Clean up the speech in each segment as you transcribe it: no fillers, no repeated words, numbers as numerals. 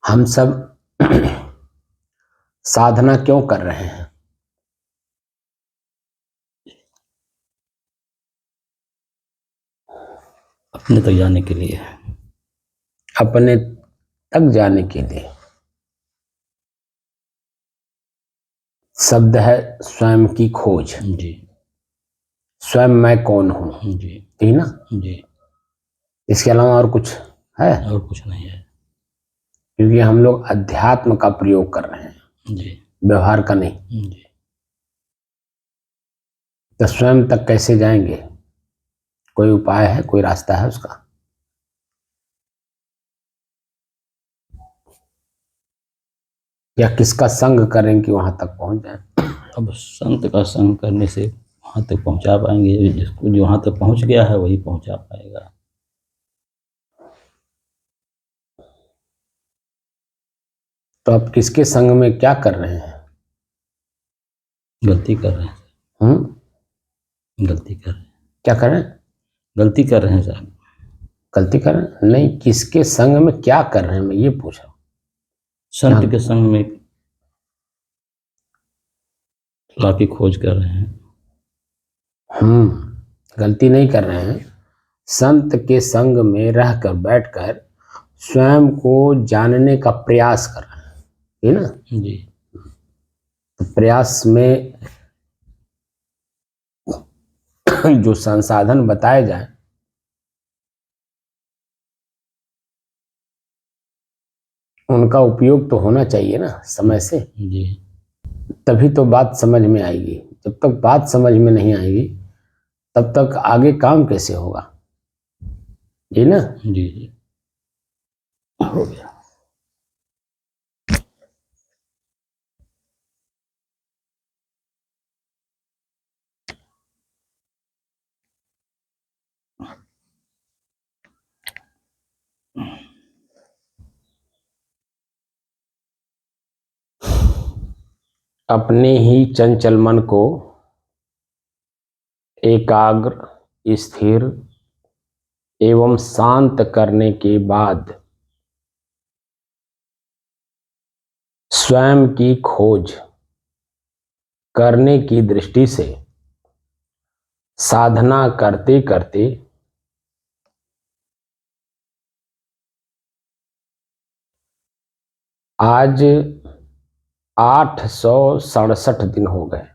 हम सब साधना क्यों कर रहे हैं? अपने तक जाने के लिए। अपने तक जाने के लिए। शब्द है स्वयं की खोज। जी स्वयं मैं कौन हूं, जी ठीक ना? जी। इसके अलावा और कुछ है? और कुछ नहीं है। क्योंकि हम लोग अध्यात्म का प्रयोग कर रहे हैं, जी व्यवहार का नहीं। जी। तो स्वयं तक कैसे जाएंगे? कोई उपाय है, कोई रास्ता है उसका? या किसका संग करें कि वहां तक पहुंच जाए? अब संत का संग करने से वहाँ तक पहुँचा पाएंगे। जिसको जो वहाँ तक पहुँच गया है वही पहुँचा पाएगा। तो आप किसके संग में क्या कर रहे हैं? गलती कर रहे हैं। गलती कर रहे हैं। क्या कर रहे हैं? गलती कर रहे हैं साहब। गलती कर रहे हैं? नहीं, किसके संग में क्या कर रहे हैं, मैं ये पूछ रहा हूँ। संत के संग में अल्लाह की खोज कर रहे हैं। गलती नहीं कर रहे हैं। संत के संग में रहकर बैठकर स्वयं को जानने का प्रयास कर रहे हैं, है ना? जी तो प्रयास में जो संसाधन बताए जाए उनका उपयोग तो होना चाहिए ना, समय से। जी। तभी तो बात समझ में आएगी। जब तक बात समझ में नहीं आएगी तब तक आगे काम कैसे होगा, ये ना? जी जी। हो गया। अपने ही चंचल मन को एकाग्र, स्थिर एवं शांत करने के बाद स्वयं की खोज करने की दृष्टि से साधना करते करते आज 867 दिन हो गए।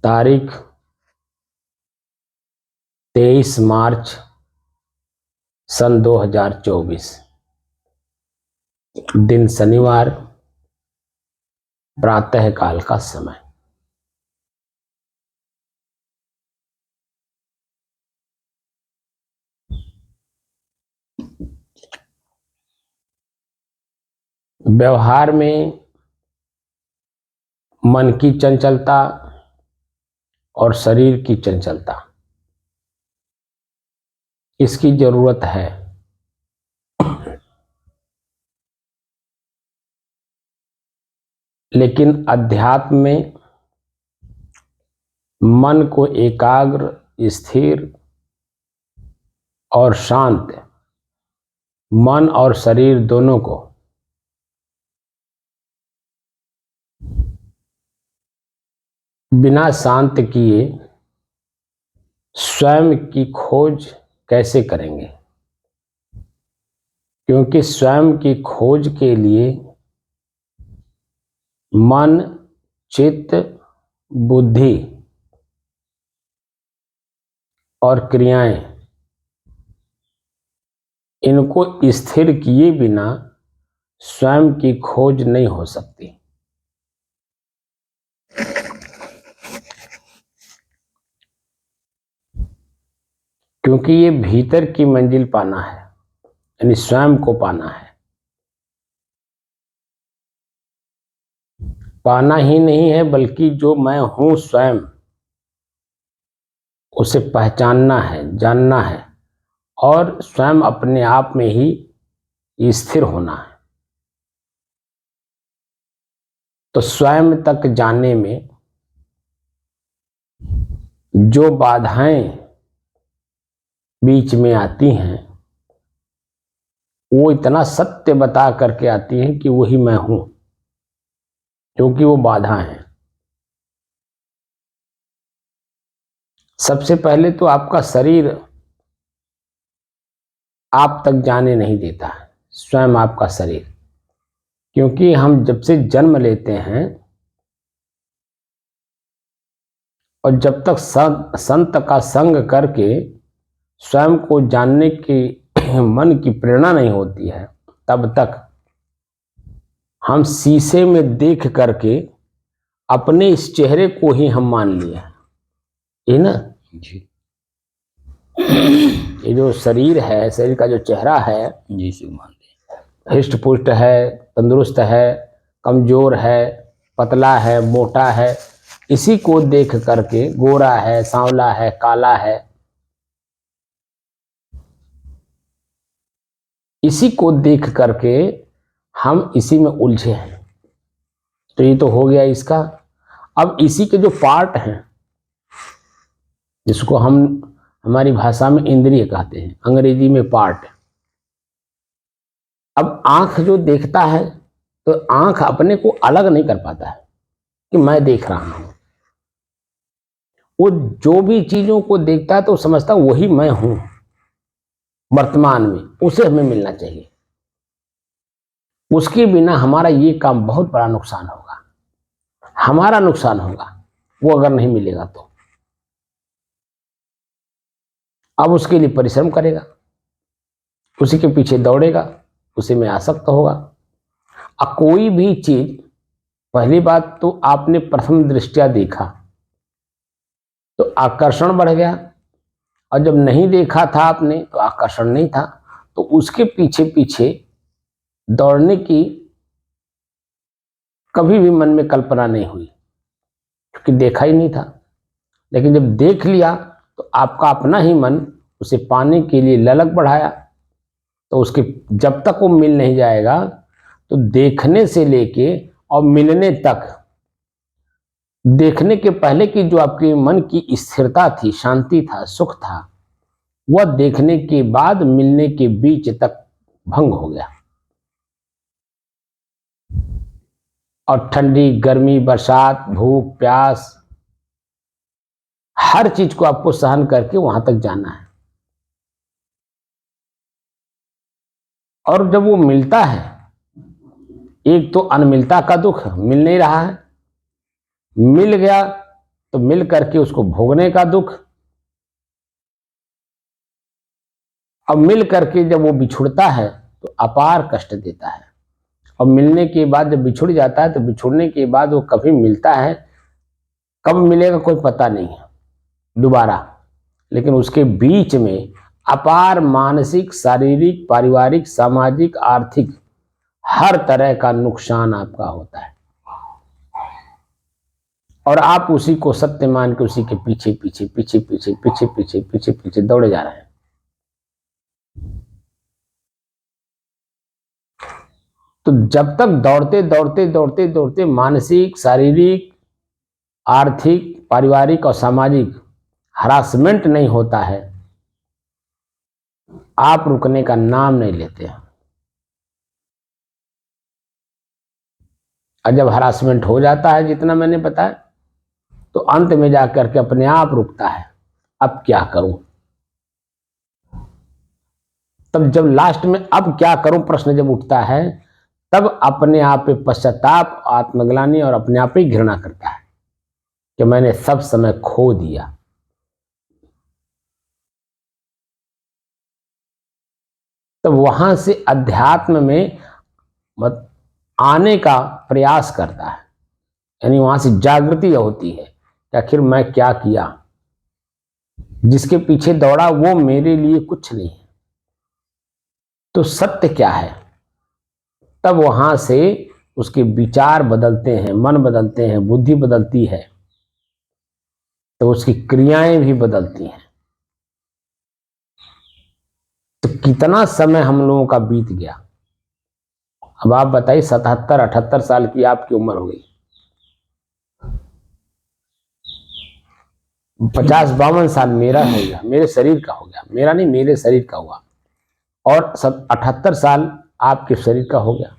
तारीख 23 मार्च सन 2024, दिन शनिवार, प्रातः काल का समय। व्यवहार में मन की चंचलता और शरीर की चंचलता, इसकी जरूरत है। लेकिन अध्यात्म में मन को एकाग्र, स्थिर और शांत, मन और शरीर दोनों को बिना शांत किए स्वयं की खोज कैसे करेंगे? क्योंकि स्वयं की खोज के लिए मन, चित्त, बुद्धि और क्रियाएं, इनको स्थिर किए बिना स्वयं की खोज नहीं हो सकती। क्योंकि ये भीतर की मंजिल पाना है, यानी स्वयं को पाना है। पाना ही नहीं है बल्कि जो मैं हूं स्वयं, उसे पहचानना है, जानना है और स्वयं अपने आप में ही स्थिर होना है। तो स्वयं तक जाने में जो बाधाएं बीच में आती हैं वो इतना सत्य बता करके आती हैं कि वही मैं हूं, क्योंकि वो बाधा है। सबसे पहले तो आपका शरीर आप तक जाने नहीं देता है, स्वयं आपका शरीर, क्योंकि हम जब से जन्म लेते हैं और जब तक संत का संग करके स्वयं को जानने की मन की प्रेरणा नहीं होती है, तब तक हम शीशे में देख करके अपने इस चेहरे को ही हम मान लिए, ये ना जी ये जो शरीर है, शरीर का जो चेहरा है, जी शिव मान लिया। हृष्ट पुष्ट है, तंदुरुस्त है, कमजोर है, पतला है, मोटा है, इसी को देख करके, गोरा है, सांवला है, काला है, इसी को देख करके हम इसी में उलझे हैं। तो ये तो हो गया इसका। अब इसी के जो पार्ट हैं, जिसको हम हमारी भाषा में इंद्रिय कहते हैं, अंग्रेजी में पार्ट। अब आंख जो देखता है, तो आंख अपने को अलग नहीं कर पाता है कि मैं देख रहा हूं। वो जो भी चीजों को देखता है तो समझता वही मैं हूं वर्तमान में, उसे हमें मिलना चाहिए। उसके बिना हमारा ये काम बहुत बड़ा नुकसान होगा, हमारा नुकसान होगा वो अगर नहीं मिलेगा तो। अब उसके लिए परिश्रम करेगा, उसी के पीछे दौड़ेगा, उसी में आसक्त होगा। अब कोई भी चीज, पहली बात तो आपने प्रथम दृष्टया देखा तो आकर्षण बढ़ गया, और जब नहीं देखा था आपने तो आकर्षण नहीं था, तो उसके पीछे पीछे दौड़ने की कभी भी मन में कल्पना नहीं हुई, क्योंकि देखा ही नहीं था। लेकिन जब देख लिया तो आपका अपना ही मन उसे पाने के लिए ललक बढ़ाया, तो उसके जब तक वो मिल नहीं जाएगा तो देखने से लेके और मिलने तक, देखने के पहले की जो आपके मन की स्थिरता थी, शांति था, सुख था, वह देखने के बाद मिलने के बीच तक भंग हो गया। और ठंडी, गर्मी, बरसात, भूख, प्यास, हर चीज को आपको सहन करके वहां तक जाना है। और जब वो मिलता है, एक तो अनमिलता का दुख, मिल नहीं रहा है, मिल गया तो मिल करके उसको भोगने का दुख, अब मिल करके जब वो बिछुड़ता है तो अपार कष्ट देता है। और मिलने के बाद जब बिछुड़ जाता है तो बिछुड़ने के बाद वो कभी मिलता है, कब मिलेगा कोई पता नहीं है दोबारा, लेकिन उसके बीच में अपार मानसिक, शारीरिक, पारिवारिक, सामाजिक, आर्थिक हर तरह का नुकसान आपका होता है। और आप उसी को सत्य मान के उसी के पीछे पीछे पीछे पीछे पीछे पीछे पीछे पीछे दौड़े जा रहे हैं। तो जब तक दौड़ते दौड़ते दौड़ते दौड़ते मानसिक, शारीरिक, आर्थिक, पारिवारिक और सामाजिक हरासमेंट नहीं होता है, आप रुकने का नाम नहीं लेते हैं। और जब हरासमेंट हो जाता है, जितना मैंने बताया, तो अंत में जाकर के अपने आप रुकता है, अब क्या करूं। तब जब लास्ट में अब क्या करूं प्रश्न जब उठता है, तब अपने आप पे पश्चाताप, आत्मग्लानि और अपने आप ही घृणा करता है कि मैंने सब समय खो दिया। तो वहां से अध्यात्म में आने का प्रयास करता है, यानी वहां से जागृति होती है कि आखिर मैं क्या किया, जिसके पीछे दौड़ा वो मेरे लिए कुछ नहीं है, तो सत्य क्या है। तब वहां से उसके विचार बदलते हैं, मन बदलते हैं, बुद्धि बदलती है, तो उसकी क्रियाएं भी बदलती हैं। तो कितना समय हम लोगों का बीत गया। अब आप बताइए, 77-78 साल की आपकी उम्र हो गई, 50-52 साल मेरा हो गया, मेरे शरीर का हो गया, मेरा नहीं मेरे शरीर का हुआ, और 78 साल आपके शरीर का हो गया।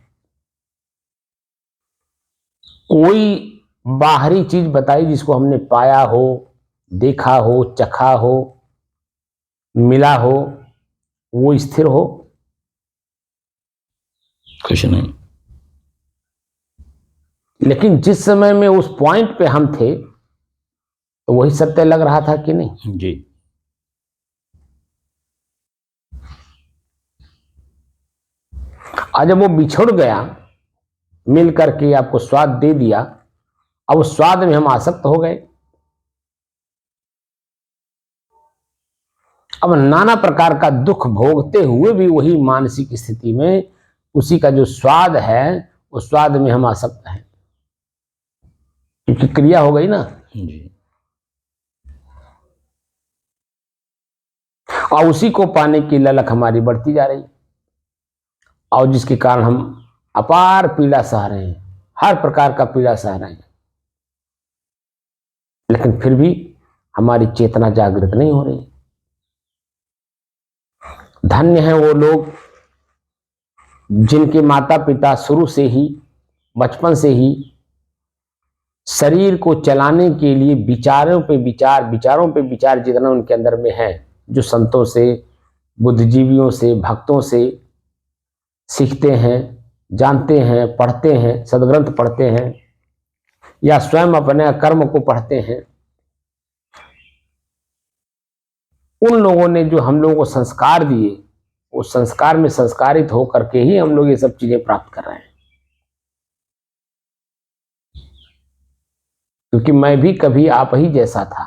कोई बाहरी चीज बताई जिसको हमने पाया हो, देखा हो, चखा हो, मिला हो, वो स्थिर हो? कुछ नहीं। लेकिन जिस समय में उस पॉइंट पे हम थे तो वही सत्य लग रहा था कि नहीं? जी। आज जब वो बिछुड़ गया, मिल करके आपको स्वाद दे दिया, अब उस स्वाद में हम आसक्त हो गए। अब नाना प्रकार का दुख भोगते हुए भी वही मानसिक स्थिति में उसी का जो स्वाद है उस स्वाद में हम आसक्त हैं, क्योंकि क्रिया हो गई ना। जी। और उसी को पाने की ललक हमारी बढ़ती जा रही, और जिसके कारण हम अपार पीड़ा सह रहे हैं, हर प्रकार का पीड़ा सह रहे हैं, लेकिन फिर भी हमारी चेतना जागृत नहीं हो रही। धन्य है वो लोग जिनके माता पिता शुरू से ही, बचपन से ही शरीर को चलाने के लिए विचारों पे विचार जितना उनके अंदर में है, जो संतों से, बुद्धिजीवियों से, भक्तों से सीखते हैं, जानते हैं, पढ़ते हैं, सदग्रंथ पढ़ते हैं, या स्वयं अपने कर्म को पढ़ते हैं, उन लोगों ने जो हम लोगों को संस्कार दिए, उस संस्कार में संस्कारित होकर के ही हम लोग ये सब चीजें प्राप्त कर रहे हैं। क्योंकि मैं भी कभी आप ही जैसा था।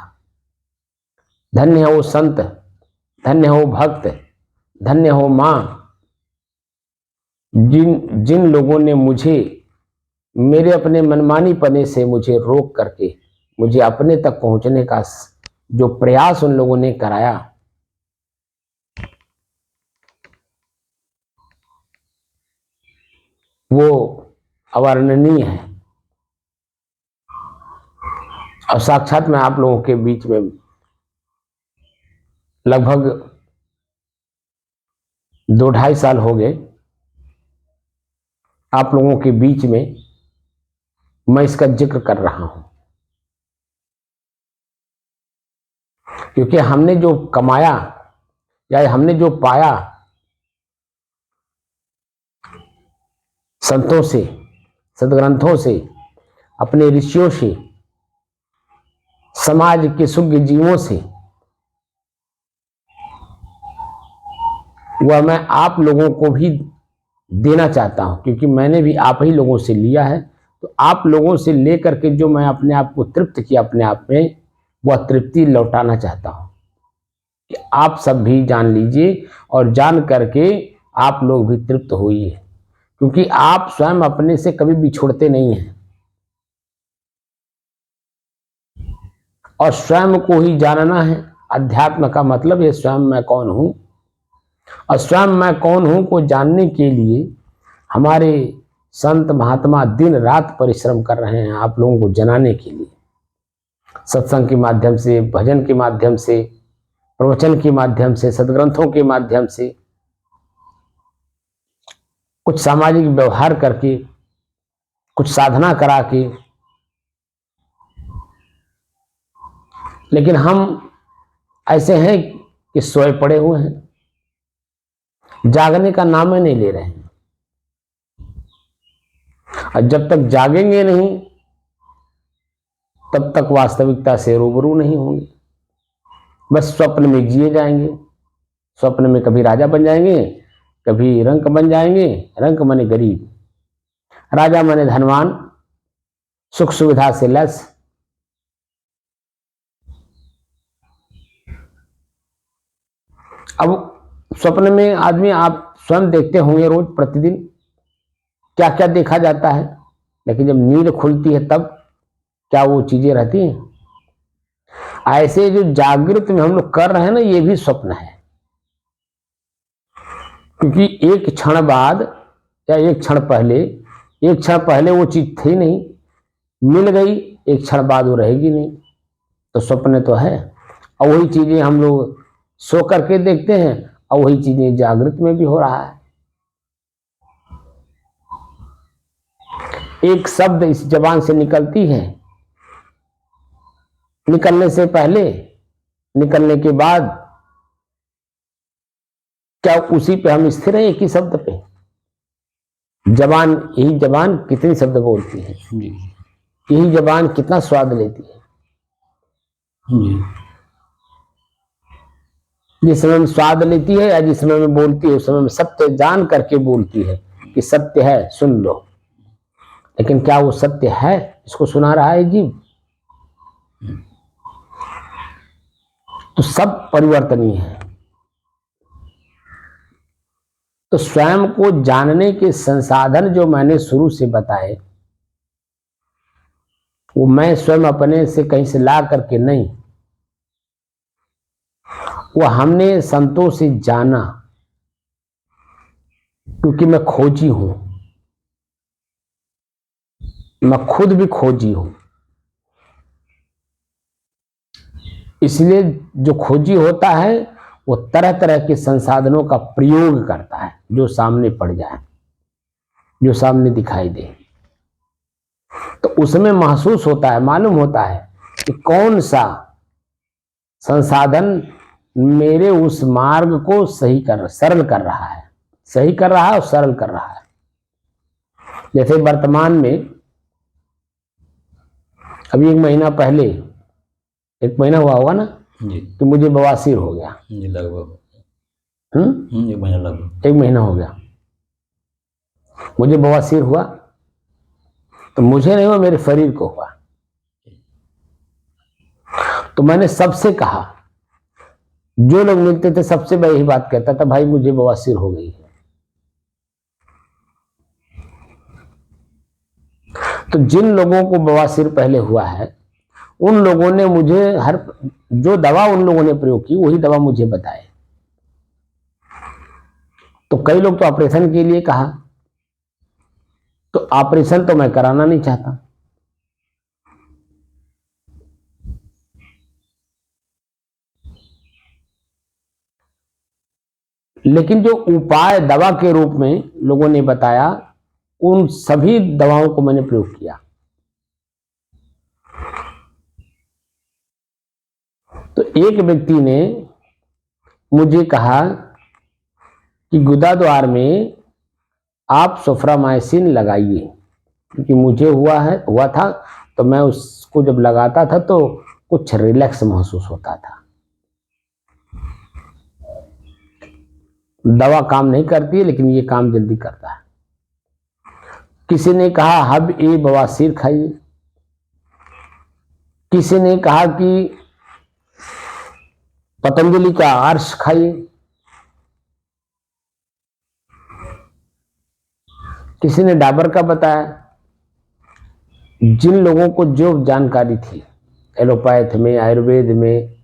धन्य है वो संत, धन्य हो भक्त, धन्य हो मां, जिन लोगों ने मुझे मेरे अपने मनमानी पने से मुझे रोक करके मुझे अपने तक पहुंचने का जो प्रयास उन लोगों ने कराया, वो अवर्णनीय है। और साक्षात मैं आप लोगों के बीच में लगभग 2-2.5 साल हो गए, आप लोगों के बीच में मैं इसका जिक्र कर रहा हूं, क्योंकि हमने जो कमाया या हमने जो पाया संतों से, सदग्रंथों से, अपने ऋषियों से, समाज के सुज्ञ जीवों से, वह मैं आप लोगों को भी देना चाहता हूं, क्योंकि मैंने भी आप ही लोगों से लिया है। तो आप लोगों से लेकर के जो मैं अपने आप को तृप्त किया अपने आप में, वह तृप्ति लौटाना चाहता हूं कि आप सब भी जान लीजिए, और जान करके आप लोग भी तृप्त होइए, क्योंकि आप स्वयं अपने से कभी बिछुड़ते नहीं हैं, और स्वयं को ही जानना है। अध्यात्म का मतलब है स्वयं मैं कौन हूं, और स्वयं मैं कौन हूं को जानने के लिए हमारे संत महात्मा दिन रात परिश्रम कर रहे हैं आप लोगों को जनाने के लिए, सत्संग के माध्यम से, भजन के माध्यम से, प्रवचन के माध्यम से, सदग्रंथों के माध्यम से, कुछ सामाजिक व्यवहार करके, कुछ साधना करा के। लेकिन हम ऐसे हैं कि सोए पड़े हुए हैं, जागने का नाम ही नहीं ले रहे हैं। और जब तक जागेंगे नहीं तब तक वास्तविकता से रूबरू नहीं होंगे, बस स्वप्न में जिए जाएंगे। स्वप्न में कभी राजा बन जाएंगे, कभी रंक बन जाएंगे। रंक माने गरीब, राजा माने धनवान, सुख सुविधा से लैस। अब स्वप्न में आदमी, आप स्वयं देखते होंगे रोज प्रतिदिन क्या क्या देखा जाता है, लेकिन जब नींद खुलती है तब क्या वो चीजें रहती हैं? ऐसे जो जागृत में हम लोग कर रहे हैं ना, ये भी स्वप्न है, क्योंकि एक क्षण बाद या एक क्षण पहले वो चीज थी नहीं, मिल गई, एक क्षण बाद वो रहेगी नहीं। तो स्वप्न तो है, और वही चीजें हम लोग सो करके देखते हैं, और वही चीजें जागृत में भी हो रहा है। एक शब्द इस जबान से निकलती है, निकलने से पहले, निकलने के बाद, क्या उसी पे हम स्थिर हैं, एक ही शब्द पे? जबान, यही जबान कितनी शब्द बोलती है, जी यही जबान कितना स्वाद लेती है। जी। जिस समय में स्वाद लेती है या जिस समय में बोलती है, उस समय में सत्य जान करके बोलती है कि सत्य है, सुन लो। लेकिन क्या वो सत्य है, इसको सुना रहा है जीव? तो सब परिवर्तनीय है। तो स्वयं को जानने के संसाधन जो मैंने शुरू से बताए, वो मैं स्वयं अपने से कहीं से ला करके नहीं, वो हमने संतों से जाना, क्योंकि मैं खोजी हूं, मैं खुद भी खोजी हूं। इसलिए जो खोजी होता है वो तरह तरह के संसाधनों का प्रयोग करता है, जो सामने पड़ जाए, जो सामने दिखाई दे। तो उसमें महसूस होता है, मालूम होता है कि कौन सा संसाधन मेरे उस मार्ग को सही कर, सरल कर रहा है, सही कर रहा है और सरल कर रहा है। जैसे वर्तमान में अभी 1 महीना पहले, 1 महीना हुआ होगा ना जी कि मुझे बवासीर हो गया। जी, लगभग 1 महीना लगभग। 1 महीना हो गया मुझे बवासीर हुआ। तो मुझे नहीं हुआ, मेरे शरीर को हुआ। तो मैंने सबसे कहा, जो लोग मिलते थे सबसे मैं यही बात कहता था, भाई मुझे बवासीर हो गई है। तो जिन लोगों को बवासीर पहले हुआ है, उन लोगों ने मुझे जो दवा उन लोगों ने प्रयोग की वही दवा मुझे बताए। तो कई लोग तो ऑपरेशन के लिए कहा, तो ऑपरेशन तो मैं कराना नहीं चाहता। लेकिन जो उपाय दवा के रूप में लोगों ने बताया, उन सभी दवाओं को मैंने प्रयोग किया। तो एक व्यक्ति ने मुझे कहा कि गुदाद्वार में आप सोफ्रामाइसिन लगाइए, क्योंकि मुझे हुआ था। तो मैं उसको जब लगाता था तो कुछ रिलैक्स महसूस होता था। दवा काम नहीं करती है, लेकिन ये काम जल्दी करता है। किसी ने कहा हब ए बवासीर खाइए, किसी ने कहा कि पतंजलि का आर्ष खाइए, किसी ने डाबर का बताया। जिन लोगों को जो जानकारी थी एलोपैथ में, आयुर्वेद में,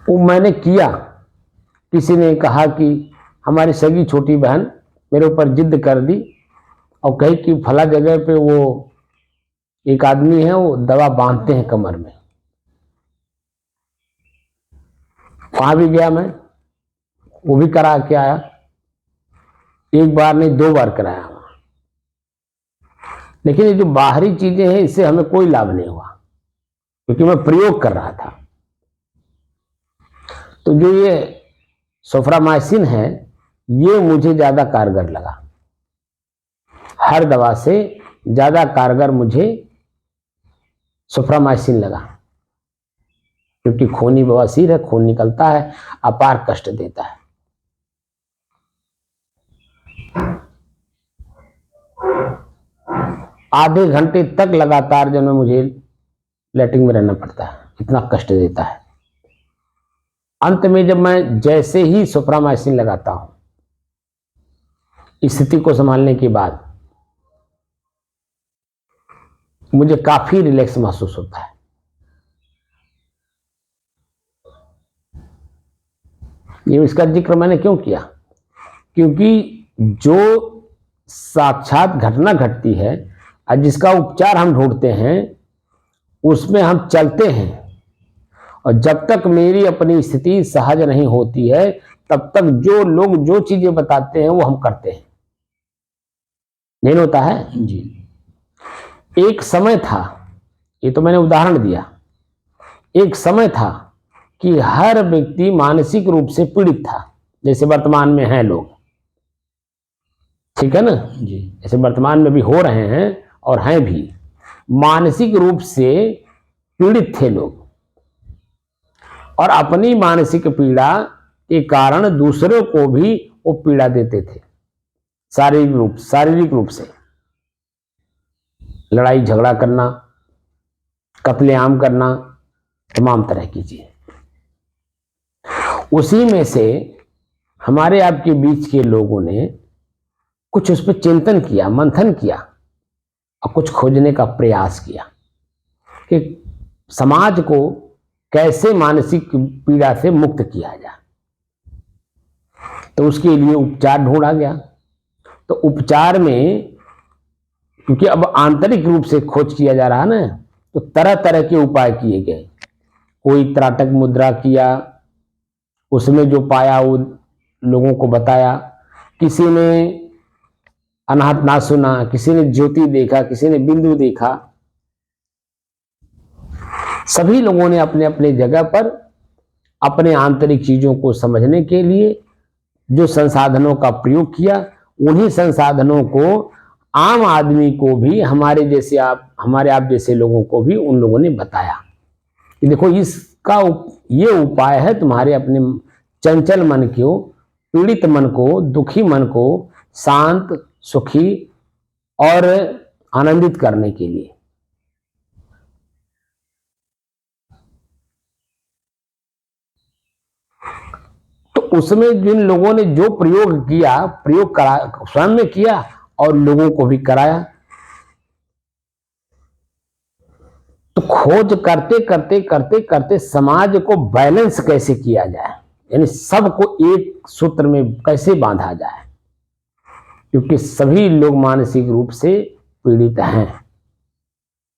वो मैंने किया। किसी ने कहा कि हमारी सगी छोटी बहन मेरे ऊपर जिद कर दी और कही कि फला जगह पे वो एक आदमी है, वो दवा बांधते हैं कमर में। वहां भी गया मैं, वो भी करा के आया। 1 बार नहीं 2 बार कराया वहां। लेकिन ये जो बाहरी चीजें हैं, इससे हमें कोई लाभ नहीं हुआ, क्योंकि मैं प्रयोग कर रहा था। तो जो ये सोफ्रामाइसिन है, ये मुझे ज्यादा कारगर लगा। हर दवा से ज्यादा कारगर मुझे सोफ्रामाइसिन लगा, क्योंकि खूनी बवासीर है, खून निकलता है, अपार कष्ट देता है। आधे घंटे तक लगातार जो है मुझे लेटरिन में रहना पड़ता है, इतना कष्ट देता है। अंत में जब मैं जैसे ही सोफ्रामाइसिन लगाता हूं, स्थिति को संभालने के बाद मुझे काफी रिलैक्स महसूस होता है। ये इसका जिक्र मैंने क्यों किया? क्योंकि जो साक्षात घटना घटती है और जिसका उपचार हम ढूंढते हैं उसमें हम चलते हैं, और जब तक मेरी अपनी स्थिति सहज नहीं होती है तब तक जो लोग जो चीजें बताते हैं वो हम करते हैं, नहीं होता है जी। एक समय था, ये तो मैंने उदाहरण दिया, एक समय था कि हर व्यक्ति मानसिक रूप से पीड़ित था, जैसे वर्तमान में हैं लोग, ठीक है ना जी। जैसे वर्तमान में भी हो रहे हैं और हैं भी, मानसिक रूप से पीड़ित थे लोग, और अपनी मानसिक पीड़ा के कारण दूसरों को भी वो पीड़ा देते थे, शारीरिक रूप से लड़ाई झगड़ा करना, कत्लेआम करना, तमाम तरह की चीजें। उसी में से हमारे आपके बीच के लोगों ने कुछ उस पर चिंतन किया, मंथन किया और कुछ खोजने का प्रयास किया कि समाज को कैसे मानसिक पीड़ा से मुक्त किया जाए। तो उसके लिए उपचार ढूंढा गया। तो उपचार में क्योंकि अब आंतरिक रूप से खोज किया जा रहा ना, तो तरह तरह के उपाय किए गए। कोई त्राटक मुद्रा किया, उसमें जो पाया वो लोगों को बताया, किसी ने अनाहत ना सुना, किसी ने ज्योति देखा, किसी ने बिंदु देखा। सभी लोगों ने अपने अपने जगह पर अपने आंतरिक चीजों को समझने के लिए जो संसाधनों का प्रयोग किया, उन्हीं संसाधनों को आम आदमी को भी, हमारे आप जैसे लोगों को भी उन लोगों ने बताया कि देखो इसका ये उपाय है तुम्हारे अपने चंचल मन को, पीड़ित मन को, दुखी मन को शांत, सुखी और आनंदित करने के लिए। तो उसमें जिन लोगों ने जो प्रयोग किया, प्रयोग करा, स्वयं में किया और लोगों को भी कराया। तो खोज करते करते करते करते समाज को बैलेंस कैसे किया जाए, यानी सबको एक सूत्र में कैसे बांधा जाए, क्योंकि सभी लोग मानसिक रूप से पीड़ित हैं।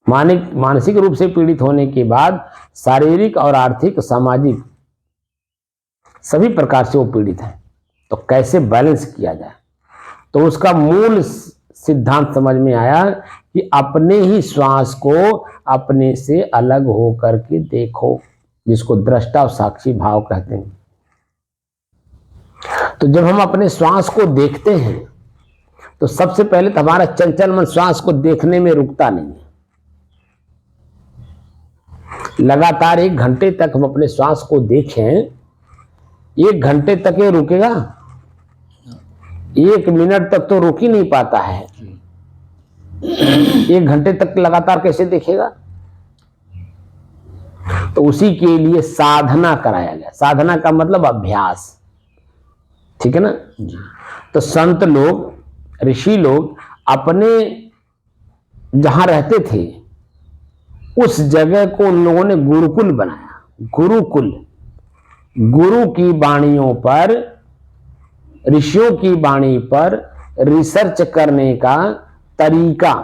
मानसिक रूप से पीड़ित होने के बाद शारीरिक और आर्थिक, सामाजिक सभी प्रकार से वो पीड़ित हैं। तो कैसे बैलेंस किया जाए, तो उसका मूल सिद्धांत समझ में आया कि अपने ही श्वास को अपने से अलग होकर के देखो, जिसको दृष्टा और साक्षी भाव कहते हैं। तो जब हम अपने श्वास को देखते हैं तो सबसे पहले तो हमारा चंचल मन श्वास को देखने में रुकता नहीं है। लगातार 1 घंटे तक हम अपने श्वास को देखें, 1 घंटे तक ये रुकेगा? 1 मिनट तक तो रुक ही नहीं पाता है। 1 घंटे तक लगातार कैसे देखेगा? तो उसी के लिए साधना कराया गया। साधना का मतलब अभ्यास, ठीक है ना। तो संत लोग, ऋषि लोग अपने जहां रहते थे उस जगह को उन लोगों ने गुरुकुल बनाया। गुरुकुल, गुरु की वाणियों पर, ऋषियों की वाणी पर रिसर्च करने का तरीका,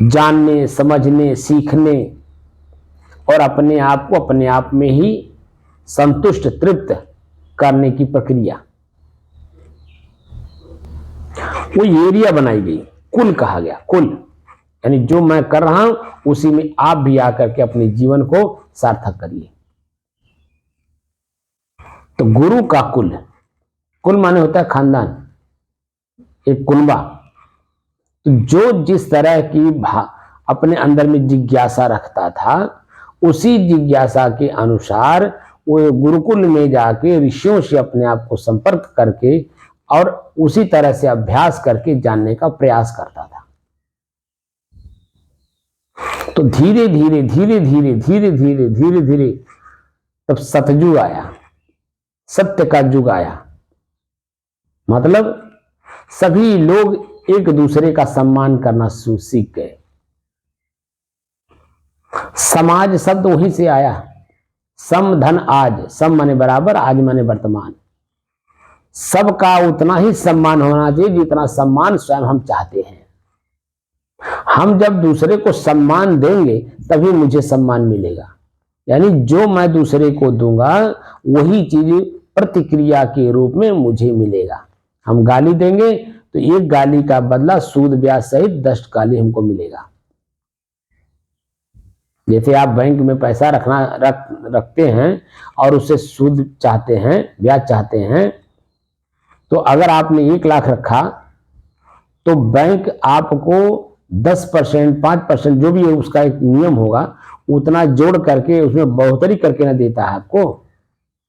जानने, समझने, सीखने और अपने आप को अपने आप में ही संतुष्ट, तृप्त करने की प्रक्रिया, वो एरिया बनाई गई, कुल कहा गया। कुल यानी जो मैं कर रहा हूं उसी में आप भी आकर के अपने जीवन को सार्थक करिए। तो गुरु का कुल, कुल माने होता है खानदान, एक कुनबा। तो जो जिस तरह की अपने अंदर में जिज्ञासा रखता था, उसी जिज्ञासा के अनुसार वो गुरुकुल में जाके ऋषियों से अपने आप को संपर्क करके और उसी तरह से अभ्यास करके जानने का प्रयास करता था। तो धीरे धीरे धीरे धीरे धीरे धीरे धीरे धीरे तब सतयुग आया, सत्य का युग आया। मतलब सभी लोग एक दूसरे का सम्मान करना सीख गए। समाज शब्द वहीं से आया। सम धन आज, सम माने बराबर, आज माने वर्तमान। सबका उतना ही सम्मान होना चाहिए जितना सम्मान स्वयं हम चाहते हैं। हम जब दूसरे को सम्मान देंगे तभी मुझे सम्मान मिलेगा। यानी जो मैं दूसरे को दूंगा वही चीज प्रतिक्रिया के रूप में मुझे मिलेगा। हम गाली देंगे तो एक गाली का बदला सूद ब्याज सहित 10 गाली हमको मिलेगा। जैसे आप बैंक में पैसा रखते हैं और उससे सूद चाहते हैं, ब्याज चाहते हैं, तो अगर आपने 1 लाख रखा तो बैंक आपको 10%, 5% जो भी उसका एक नियम होगा उतना जोड़ करके उसमें बढ़ोतरी करके ना देता है आपको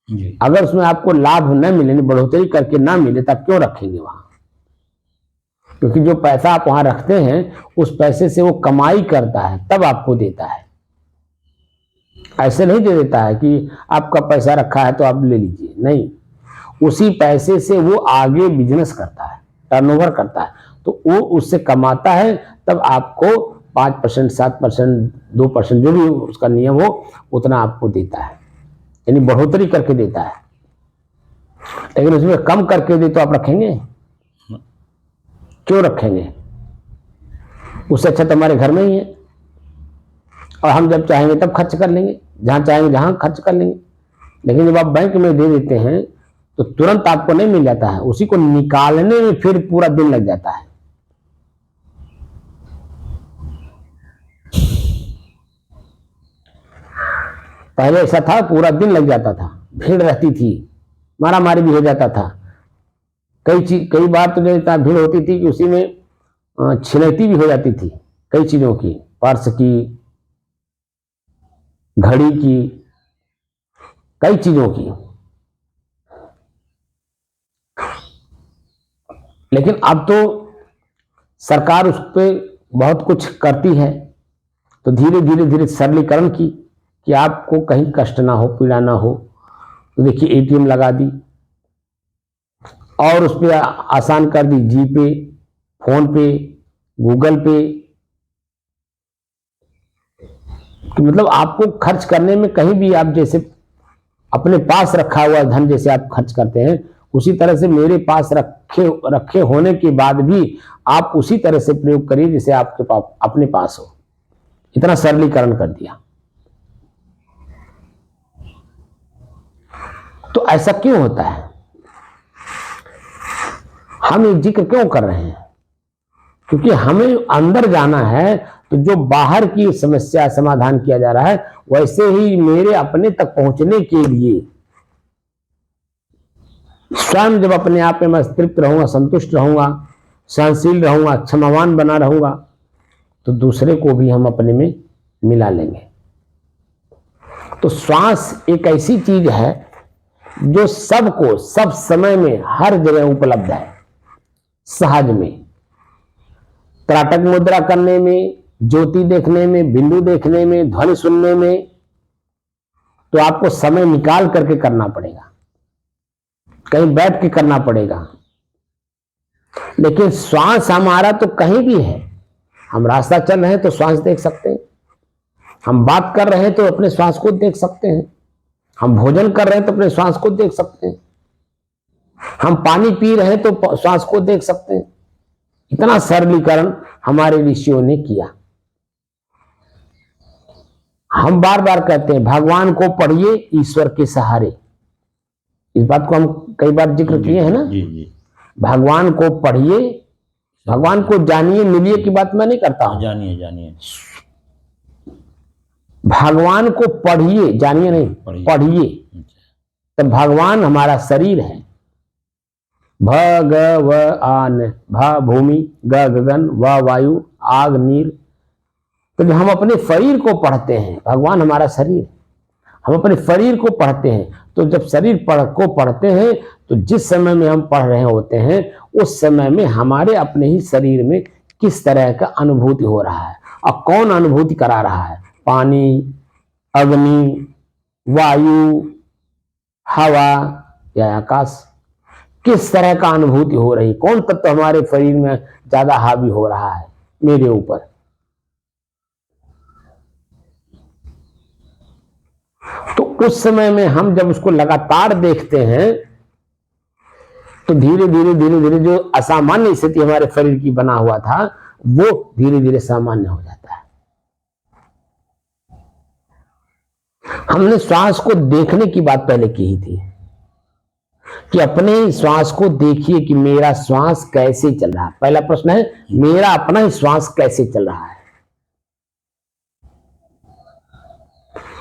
जी। अगर उसमें आपको लाभ न मिले, बढ़ोतरी करके ना मिले, तब क्यों रखेंगे वहां? क्योंकि जो पैसा आप वहां रखते हैं उस पैसे से वो कमाई करता है तब आपको देता है। ऐसे नहीं दे देता है कि आपका पैसा रखा है तो आप ले लीजिए, नहीं, उसी पैसे से वो आगे बिजनेस करता है, टर्नओवर करता है, तो वो उससे कमाता है, तब आपको 5%, 7%, 2% जो भी उसका नियम हो उतना आपको देता है, यानी बढ़ोतरी करके देता है। लेकिन उसमें कम करके दे तो आप रखेंगे? क्यों रखेंगे? उससे अच्छा तो हमारे घर में ही है और हम जब चाहेंगे तब खर्च कर लेंगे, जहां चाहेंगे जहां खर्च कर लेंगे। लेकिन जब आप बैंक में दे देते हैं तो तुरंत आपको नहीं मिल जाता है, उसी को निकालने में फिर पूरा दिन लग जाता है। पहले ऐसा था, पूरा दिन लग जाता था, भीड़ रहती थी, मारा मारी भी हो जाता था। कई बार तो इतना भीड़ होती थी कि उसी में छिनैती भी हो जाती थी, कई चीजों की, पर्स की, घड़ी की, कई चीजों की। लेकिन अब तो सरकार उस पर बहुत कुछ करती है, तो धीरे धीरे सरलीकरण की कि आपको कहीं कष्ट ना हो, पीड़ा ना हो। तो देखिए एटीएम लगा दी और उस पर आसान कर दी, जीपे, फोन पे, गूगल पे, तो मतलब आपको खर्च करने में कहीं भी आप जैसे अपने पास रखा हुआ धन जैसे आप खर्च करते हैं, उसी तरह से मेरे पास रखे होने के बाद भी आप उसी तरह से प्रयोग करिए जैसे आपके पास अपने पास हो। इतना सरलीकरण कर दिया। तो ऐसा क्यों होता है? हम एक जिक्र क्यों कर रहे हैं? क्योंकि हमें अंदर जाना है, तो जो बाहर की समस्या समाधान किया जा रहा है वैसे ही मेरे अपने तक पहुंचने के लिए स्वयं जब अपने आप में मैं तृप्त रहूंगा, संतुष्ट रहूंगा, सहनशील रहूंगा, क्षमावान बना रहूंगा, तो दूसरे को भी हम अपने में मिला लेंगे। तो श्वास एक ऐसी चीज है जो सबको सब समय में हर जगह उपलब्ध है, सहज में, त्राटक मुद्रा करने में, ज्योति देखने में, बिंदु देखने में, ध्वनि सुनने में, तो आपको समय निकाल करके करना पड़ेगा, कहीं बैठ के करना पड़ेगा। लेकिन श्वास हमारा तो कहीं भी है, हम रास्ता चल रहे हैं तो श्वास देख सकते हैं, हम बात कर रहे हैं तो अपने श्वास को देख सकते हैं, हम भोजन कर रहे हैं तो अपने श्वास को देख सकते हैं, हम पानी पी रहे हैं तो श्वास को देख सकते हैं। इतना सरलीकरण हमारे ऋषियों ने किया। हम बार बार कहते हैं भगवान को पढ़िए ईश्वर के सहारे, इस बात को हम कई बार जिक्र किए हैं ना। जी जी। भगवान को पढ़िए, भगवान को जानिए, मिलिए की बात मैं नहीं करता हूं, जानिए जानिए। भगवान को पढ़िए, जानिए नहीं, पढ़िए। तो भगवान हमारा शरीर है, भगवान, भ भूमि, ग गगन, व वायु, आग नीर। तो जब हम अपने शरीर को पढ़ते हैं, भगवान हमारा शरीर, हम अपने शरीर को पढ़ते हैं, तो जब शरीर को पढ़ते हैं तो जिस समय में हम पढ़ रहे होते हैं उस समय में हमारे अपने ही शरीर में किस तरह का अनुभूति हो रहा है और कौन अनुभूति करा रहा है, पानी, अग्नि, वायु, हवा या आकाश, किस तरह का अनुभूति हो रही, कौन तत्व हमारे शरीर में ज्यादा हावी हो रहा है मेरे ऊपर। तो उस समय में हम जब उसको लगातार देखते हैं तो धीरे धीरे धीरे धीरे जो असामान्य स्थिति हमारे शरीर की बना हुआ था वो धीरे धीरे सामान्य हो जाता है। हमने श्वास को देखने की बात पहले की ही थी कि अपने श्वास को देखिए कि मेरा श्वास कैसे चल रहा है। पहला प्रश्न है मेरा अपना ही श्वास कैसे चल रहा है।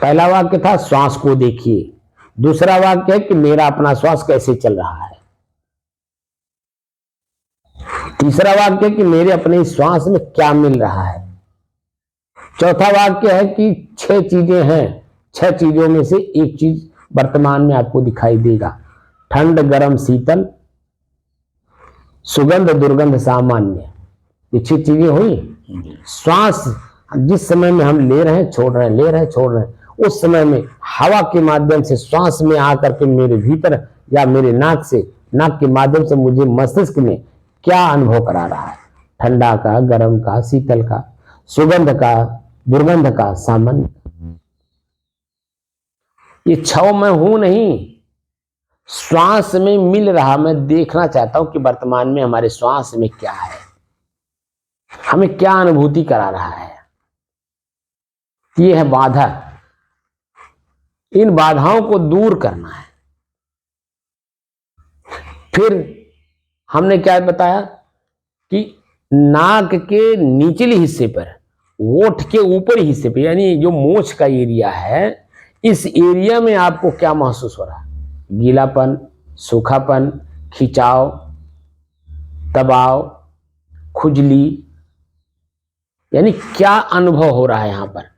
पहला वाक्य था श्वास को देखिए, दूसरा वाक्य है कि मेरा अपना श्वास कैसे चल रहा है, तीसरा वाक्य है कि मेरे अपने श्वास में क्या मिल रहा है, चौथा वाक्य है कि 6 चीजें हैं, 6 चीजों में से एक चीज वर्तमान में आपको दिखाई देगा, ठंड गरम शीतल सुगंध दुर्गंध सामान्य। ये 6 चीजें हुई। श्वास जिस समय में हम ले रहे हैं छोड़ रहे हैं, ले रहे हैं छोड़ रहे हैं, उस समय में हवा के माध्यम से श्वास में आकर के मेरे भीतर या मेरे नाक के माध्यम से मुझे मस्तिष्क में क्या अनुभव करा रहा है, ठंडा का, गर्म का, शीतल का, सुगंध का, दुर्गंध का, सामान्य। ये 6 मैं हूं नहीं, श्वास में मिल रहा। मैं देखना चाहता हूं कि वर्तमान में हमारे श्वास में क्या है, हमें क्या अनुभूति करा रहा है। ये है बाधा। इन बाधाओं को दूर करना है। फिर हमने क्या बताया कि नाक के निचले हिस्से पर, ओठ के ऊपरी हिस्से पर, यानी जो मोछ का एरिया है, इस एरिया में आपको क्या महसूस हो रहा है, गीलापन, सूखापन, खिंचाव, दबाव, खुजली, यानी क्या अनुभव हो रहा है। यहां पर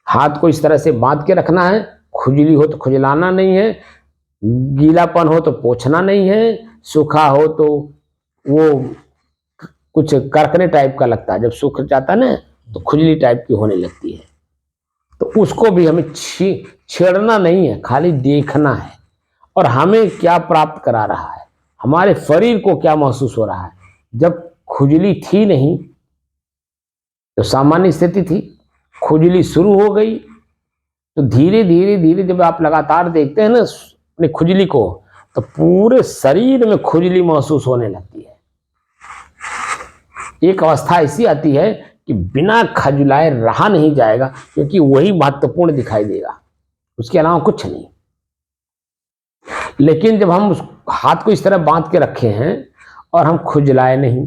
हाथ को इस तरह से बांध के रखना है, खुजली हो तो खुजलाना नहीं है, गीलापन हो तो पोंछना नहीं है, सूखा हो तो वो कुछ करकरे टाइप का लगता है, जब सूख जाता है ना तो खुजली टाइप की होने लगती है। तो उसको भी हमें छेड़ना नहीं है, खाली देखना है। और हमें क्या प्राप्त करा रहा है, हमारे शरीर को क्या महसूस हो रहा है। जब खुजली थी नहीं तो सामान्य स्थिति थी, खुजली शुरू हो गई तो धीरे धीरे धीरे जब आप लगातार देखते हैं ना अपनी खुजली को, तो पूरे शरीर में खुजली महसूस होने लगती है। एक अवस्था ऐसी आती है कि बिना खजुलाए रहा नहीं जाएगा, क्योंकि वही महत्वपूर्ण दिखाई देगा, उसके अलावा कुछ नहीं। लेकिन जब हम उस हाथ को इस तरह बांध के रखे हैं और हम खुजलाए नहीं,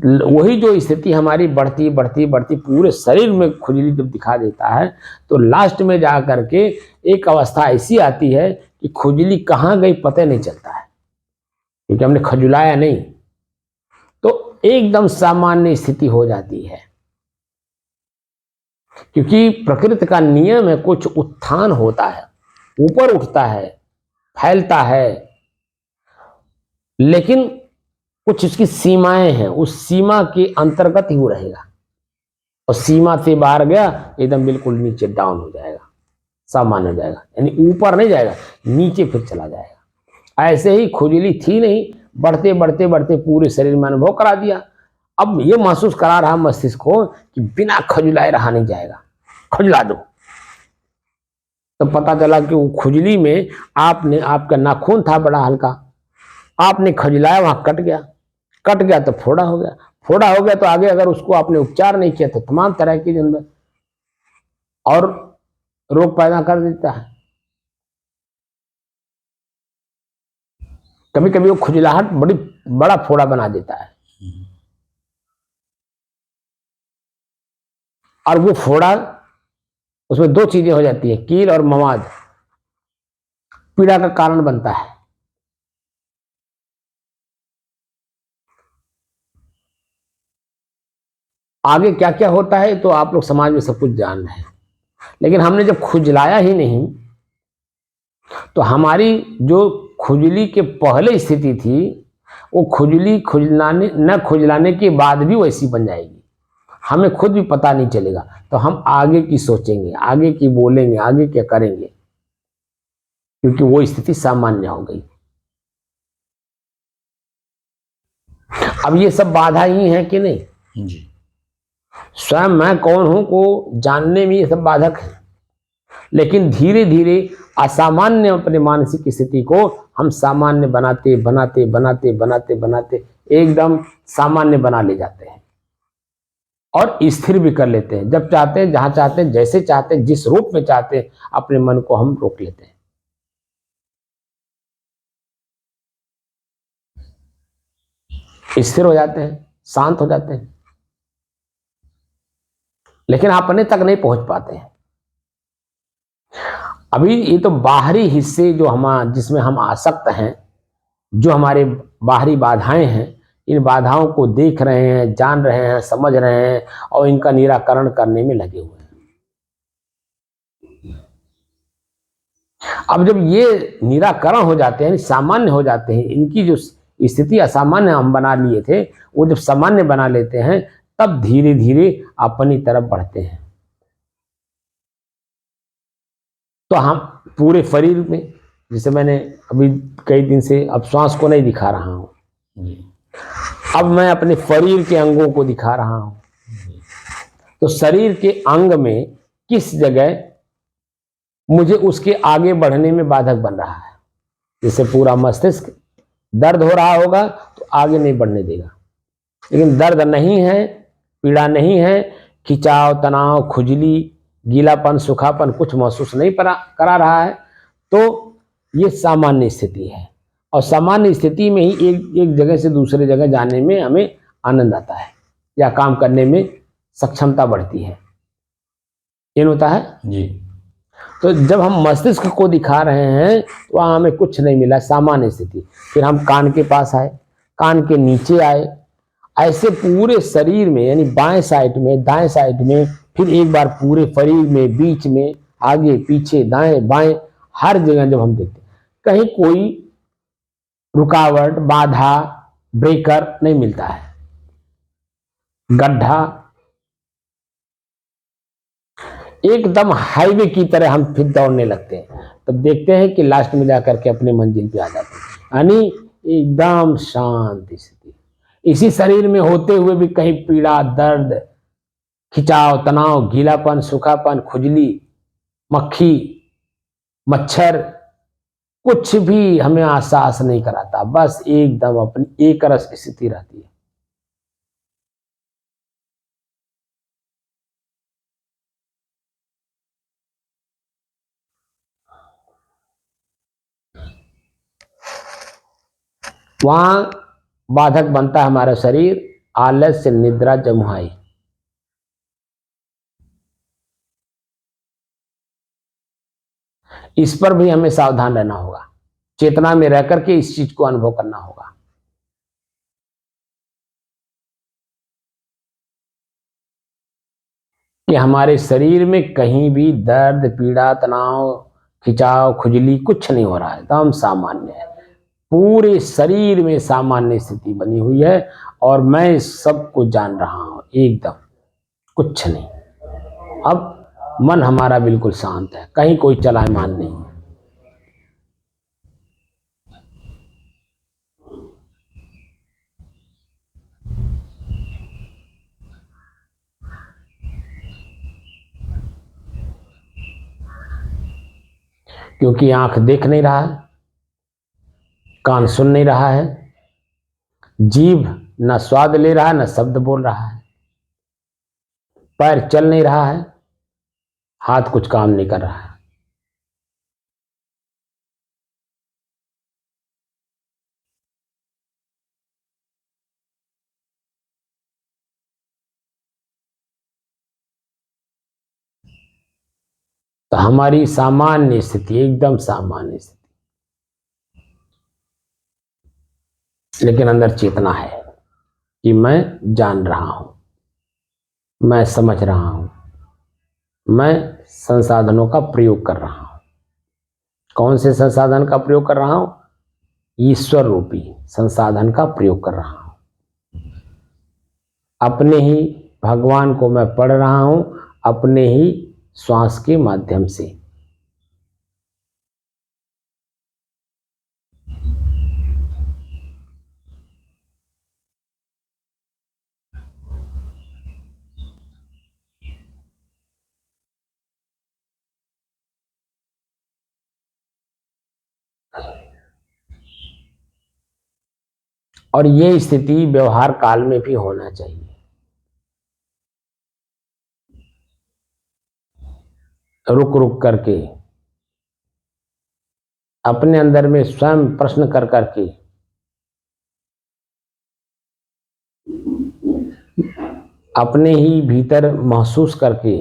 वही जो स्थिति हमारी बढ़ती बढ़ती बढ़ती पूरे शरीर में खुजली जब दिखा देता है, तो लास्ट में जा करके एक अवस्था ऐसी आती है कि खुजली कहाँ गई पता नहीं चलता है, क्योंकि हमने खजुलाया नहीं। तो एकदम सामान्य स्थिति हो जाती है, क्योंकि प्रकृति का नियम है, कुछ उत्थान होता है, ऊपर उठता है, फैलता है, लेकिन कुछ उसकी सीमाएं हैं, उस सीमा के अंतर्गत ही वो रहेगा। और सीमा से बाहर गया एकदम बिल्कुल नीचे डाउन हो जाएगा, सामान्य हो जाएगा, यानी ऊपर नहीं जाएगा, नीचे फिर चला जाएगा। ऐसे ही खुजली थी नहीं, बढ़ते बढ़ते बढ़ते पूरे शरीर में अनुभव करा दिया। अब ये महसूस करा रहा मस्तिष्क को कि बिना खजुलाए रहा नहीं जाएगा, खुजला दो। तो पता चला कि वो खुजली में आपका नाखून था बड़ा हल्का, आपने खजुलाया, वहां कट गया तो फोड़ा हो गया तो आगे अगर उसको आपने उपचार नहीं किया तो तमाम तरह की जन्म और रोग पैदा कर देता है। कभी कभी वो खुजलाहट बड़ा फोड़ा बना देता है, और वो फोड़ा, उसमें 2 चीजें हो जाती है, कील और मवाद, पीड़ा का कारण बनता है। आगे क्या क्या होता है तो आप लोग समाज में सब कुछ जान रहे हैं, लेकिन हमने जब खुजलाया ही नहीं तो हमारी जो खुजली के पहले स्थिति थी वो न खुजलाने के बाद भी वैसी बन जाएगी, हमें खुद भी पता नहीं चलेगा। तो हम आगे की सोचेंगे, आगे की बोलेंगे, आगे क्या करेंगे, क्योंकि वो स्थिति सामान्य हो गई। अब ये सब बाधा ही है कि नहीं जी? स्वयं मैं कौन हूं को जानने में ये सब बाधक है, लेकिन धीरे धीरे असामान्य अपने मानसिक स्थिति को हम सामान्य बनाते बनाते बनाते बनाते बनाते एकदम सामान्य बना ले जाते हैं और स्थिर भी कर लेते हैं। जब चाहते हैं, जहां चाहते हैं, जैसे चाहते हैं, जिस रूप में चाहते हैं, अपने मन को हम रोक लेते हैं। स्थिर हो जाते हैं, शांत हो जाते हैं, लेकिन अपने तक नहीं पहुंच पाते हैं। अभी ये तो बाहरी हिस्से जो हम जिसमें हम आसक्त हैं, जो हमारे बाहरी बाधाएं हैं, इन बाधाओं को देख रहे हैं, जान रहे हैं, समझ रहे हैं और इनका निराकरण करने में लगे हुए हैं। अब जब ये निराकरण हो जाते हैं, सामान्य हो जाते हैं, इनकी जो स्थिति असामान्य हम बना लिए थे, वो जब सामान्य बना लेते हैं, तब धीरे धीरे अपनी तरफ बढ़ते हैं। तो हम पूरे शरीर में, जैसे मैंने अभी कई दिन से अब श्वास को नहीं दिखा रहा हूं, अब मैं अपने शरीर के अंगों को दिखा रहा हूं। तो शरीर के अंग में किस जगह मुझे उसके आगे बढ़ने में बाधक बन रहा है। जैसे पूरा मस्तिष्क दर्द हो रहा होगा तो आगे नहीं बढ़ने देगा, लेकिन दर्द नहीं है, पीड़ा नहीं है, खिंचाव, तनाव, खुजली, गीलापन, सूखापन कुछ महसूस नहीं करा रहा है, तो ये सामान्य स्थिति है। और सामान्य स्थिति में ही एक एक जगह से दूसरे जगह जाने में हमें आनंद आता है या काम करने में सक्षमता बढ़ती है। ये होता है जी। तो जब हम मस्तिष्क को दिखा रहे हैं तो वहां हमें कुछ नहीं मिला, सामान्य स्थिति। फिर हम कान के पास आए, कान के नीचे आए, ऐसे पूरे शरीर में, यानी बाएं साइड में, दाएं साइड में, फिर एक बार पूरे शरीर में, बीच में, आगे पीछे, दाएं बाएं, हर जगह जब हम देखते कहीं कोई रुकावट, बाधा, ब्रेकर नहीं मिलता है, गड्ढा, एकदम हाईवे की तरह हम फिर दौड़ने लगते हैं। तब देखते हैं कि लास्ट में जाकर के अपने मंजिल पे आ जाते हैं, यानी एकदम शांत स्थिति। इसी शरीर में होते हुए भी कहीं पीड़ा, दर्द, खिंचाव, तनाव, गीलापन, सूखापन, खुजली, मक्खी, मच्छर, कुछ भी हमें एहसास नहीं कराता, बस एकदम अपनी एक रस स्थिति रहती है। वहां बाधक बनता है हमारा शरीर, आलस्य, निद्रा, जमुहाई। इस पर भी हमें सावधान रहना होगा, चेतना में रह करके इस चीज को अनुभव करना होगा। कि हमारे शरीर में कहीं भी दर्द, पीड़ा, तनाव, खिंचाव, खुजली कुछ नहीं हो रहा है, एकदम सामान्य है। पूरे शरीर में सामान्य स्थिति बनी हुई है और मैं सबको जान रहा हूं, एकदम कुछ नहीं। अब मन हमारा बिल्कुल शांत है, कहीं कोई चलायमान नहीं है। क्योंकि आंख देख नहीं रहा है, कान सुन नहीं रहा है, जीभ न स्वाद ले रहा है, न शब्द बोल रहा है, पैर चल नहीं रहा है, हाथ कुछ काम नहीं कर रहा है। तो हमारी सामान्य स्थिति, एकदम सामान्य स्थिति, लेकिन अंदर चेतना है कि मैं जान रहा हूं, मैं समझ रहा हूं, मैं संसाधनों का प्रयोग कर रहा हूं। कौन से संसाधन का प्रयोग कर रहा हूं? ईश्वर रूपी संसाधन का प्रयोग कर रहा हूं। अपने ही भगवान को मैं पढ़ रहा हूं, अपने ही श्वास के माध्यम से। और ये स्थिति व्यवहार काल में भी होना चाहिए। रुक रुक करके अपने अंदर में स्वयं प्रश्न कर करके अपने ही भीतर महसूस करके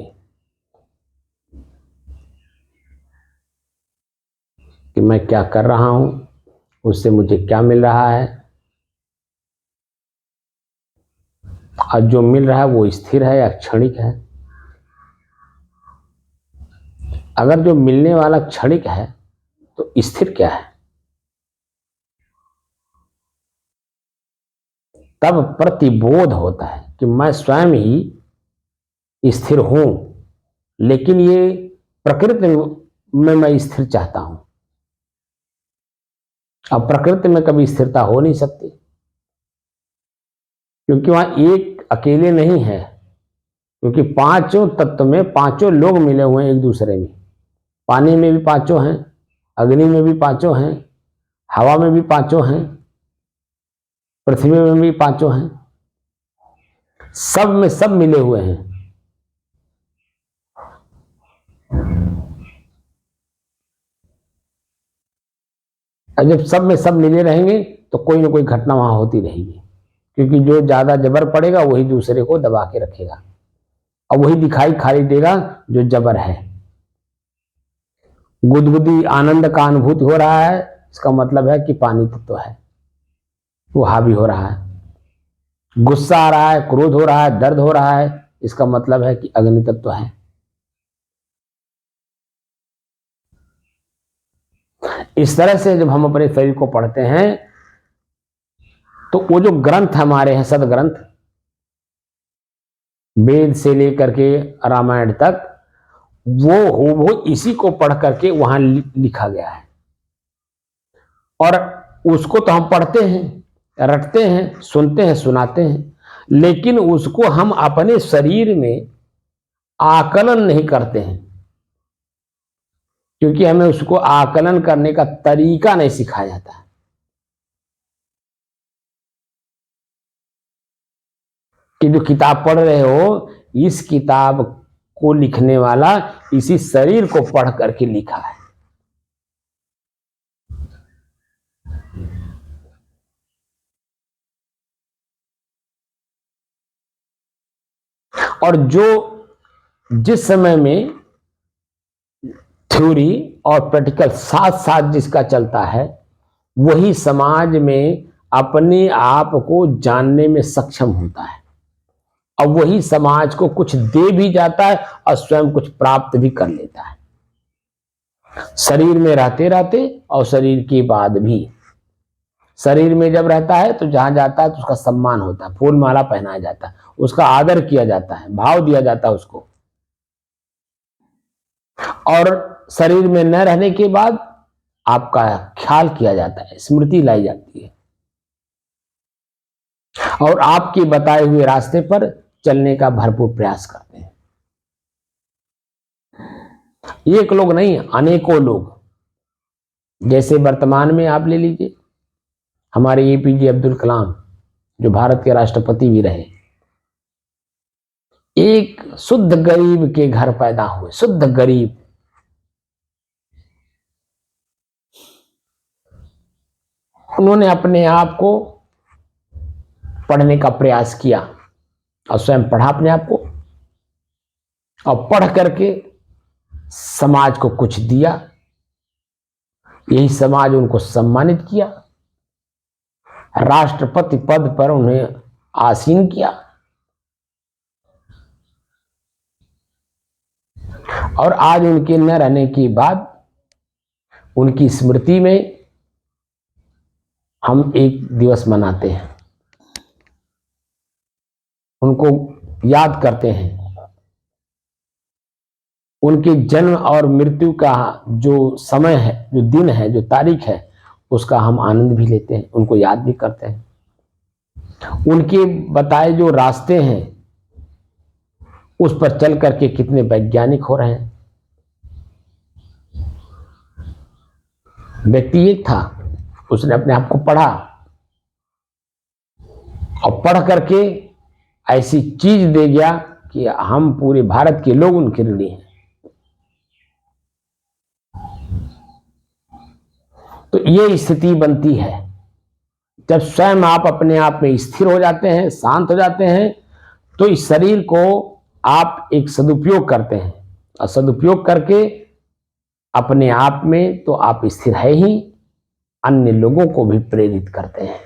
कि मैं क्या कर रहा हूं, उससे मुझे क्या मिल रहा है, और जो मिल रहा है वो स्थिर है या क्षणिक है। अगर जो मिलने वाला क्षणिक है तो स्थिर क्या है? तब प्रतिबोध होता है कि मैं स्वयं ही स्थिर हूं, लेकिन ये प्रकृति में मैं स्थिर चाहता हूं। अब प्रकृति में कभी स्थिरता हो नहीं सकती, क्योंकि वहां एक अकेले नहीं है, क्योंकि पांचों तत्व में पांचों लोग मिले हुए हैं एक दूसरे में। पानी में भी पांचों हैं, अग्नि में भी पांचों हैं, हवा में भी पांचों हैं, पृथ्वी में भी पांचों हैं, सब में सब मिले हुए हैं। और जब सब में सब मिले रहेंगे तो कोई ना कोई घटना वहां होती रहेगी, क्योंकि जो ज्यादा जबर पड़ेगा वही दूसरे को दबा के रखेगा, और वही दिखाई खाली देगा जो जबर है। गुदगुदी आनंद का अनुभूति हो रहा है, इसका मतलब है कि पानी तत्व है, वो हावी हो रहा है। गुस्सा आ रहा है, क्रोध हो रहा है, दर्द हो रहा है, इसका मतलब है कि अग्नि तत्व है। इस तरह से जब हम अपने शरीर को पढ़ते हैं तो वो जो ग्रंथ हमारे हैं, सदग्रंथ, वेद से लेकर के रामायण तक, वो इसी को पढ़ करके वहां लिखा गया है। और उसको तो हम पढ़ते हैं, रटते हैं, सुनते हैं, सुनाते हैं, लेकिन उसको हम अपने शरीर में आकलन नहीं करते हैं, क्योंकि हमें उसको आकलन करने का तरीका नहीं सिखाया जाता है। कि जो किताब पढ़ रहे हो, इस किताब को लिखने वाला इसी शरीर को पढ़ करके लिखा है। और जो जिस समय में थ्योरी और प्रैक्टिकल साथ साथ जिसका चलता है, वही समाज में अपने आप को जानने में सक्षम होता है, और वही समाज को कुछ दे भी जाता है और स्वयं कुछ प्राप्त भी कर लेता है, शरीर में रहते रहते और शरीर के बाद भी। शरीर में जब रहता है तो जहां जाता है तो उसका सम्मान होता है, फूल माला पहनाया जाता है, उसका आदर किया जाता है, भाव दिया जाता है उसको। और शरीर में न रहने के बाद आपका ख्याल किया जाता है, स्मृति लाई जाती है, और आपके बताए हुए रास्ते पर चलने का भरपूर प्रयास करते हैं। एक लोग नहीं, अनेकों लोग। जैसे वर्तमान में आप ले लीजिए, हमारे एपीजे अब्दुल कलाम, जो भारत के राष्ट्रपति भी रहे, एक शुद्ध गरीब के घर पैदा हुए, शुद्ध गरीब। उन्होंने अपने आप को पढ़ने का प्रयास किया और स्वयं पढ़ा अपने आप को, और पढ़ करके समाज को कुछ दिया। यही समाज उनको सम्मानित किया, राष्ट्रपति पद पर उन्हें आसीन किया, और आज उनके न रहने के बाद उनकी स्मृति में हम एक दिवस मनाते हैं, उनको याद करते हैं। उनके जन्म और मृत्यु का जो समय है, जो दिन है, जो तारीख है, उसका हम आनंद भी लेते हैं, उनको याद भी करते हैं। उनके बताए जो रास्ते हैं उस पर चल करके कितने वैज्ञानिक हो रहे हैं। व्यक्ति एक था, उसने अपने आप को पढ़ा, और पढ़ करके ऐसी चीज दे गया कि हम पूरे भारत के लोग उनके ऋणी हैं। तो ये स्थिति बनती है जब स्वयं आप अपने आप में स्थिर हो जाते हैं, शांत हो जाते हैं, तो इस शरीर को आप एक सदुपयोग करते हैं, और सदुपयोग करके अपने आप में तो आप स्थिर है ही, अन्य लोगों को भी प्रेरित करते हैं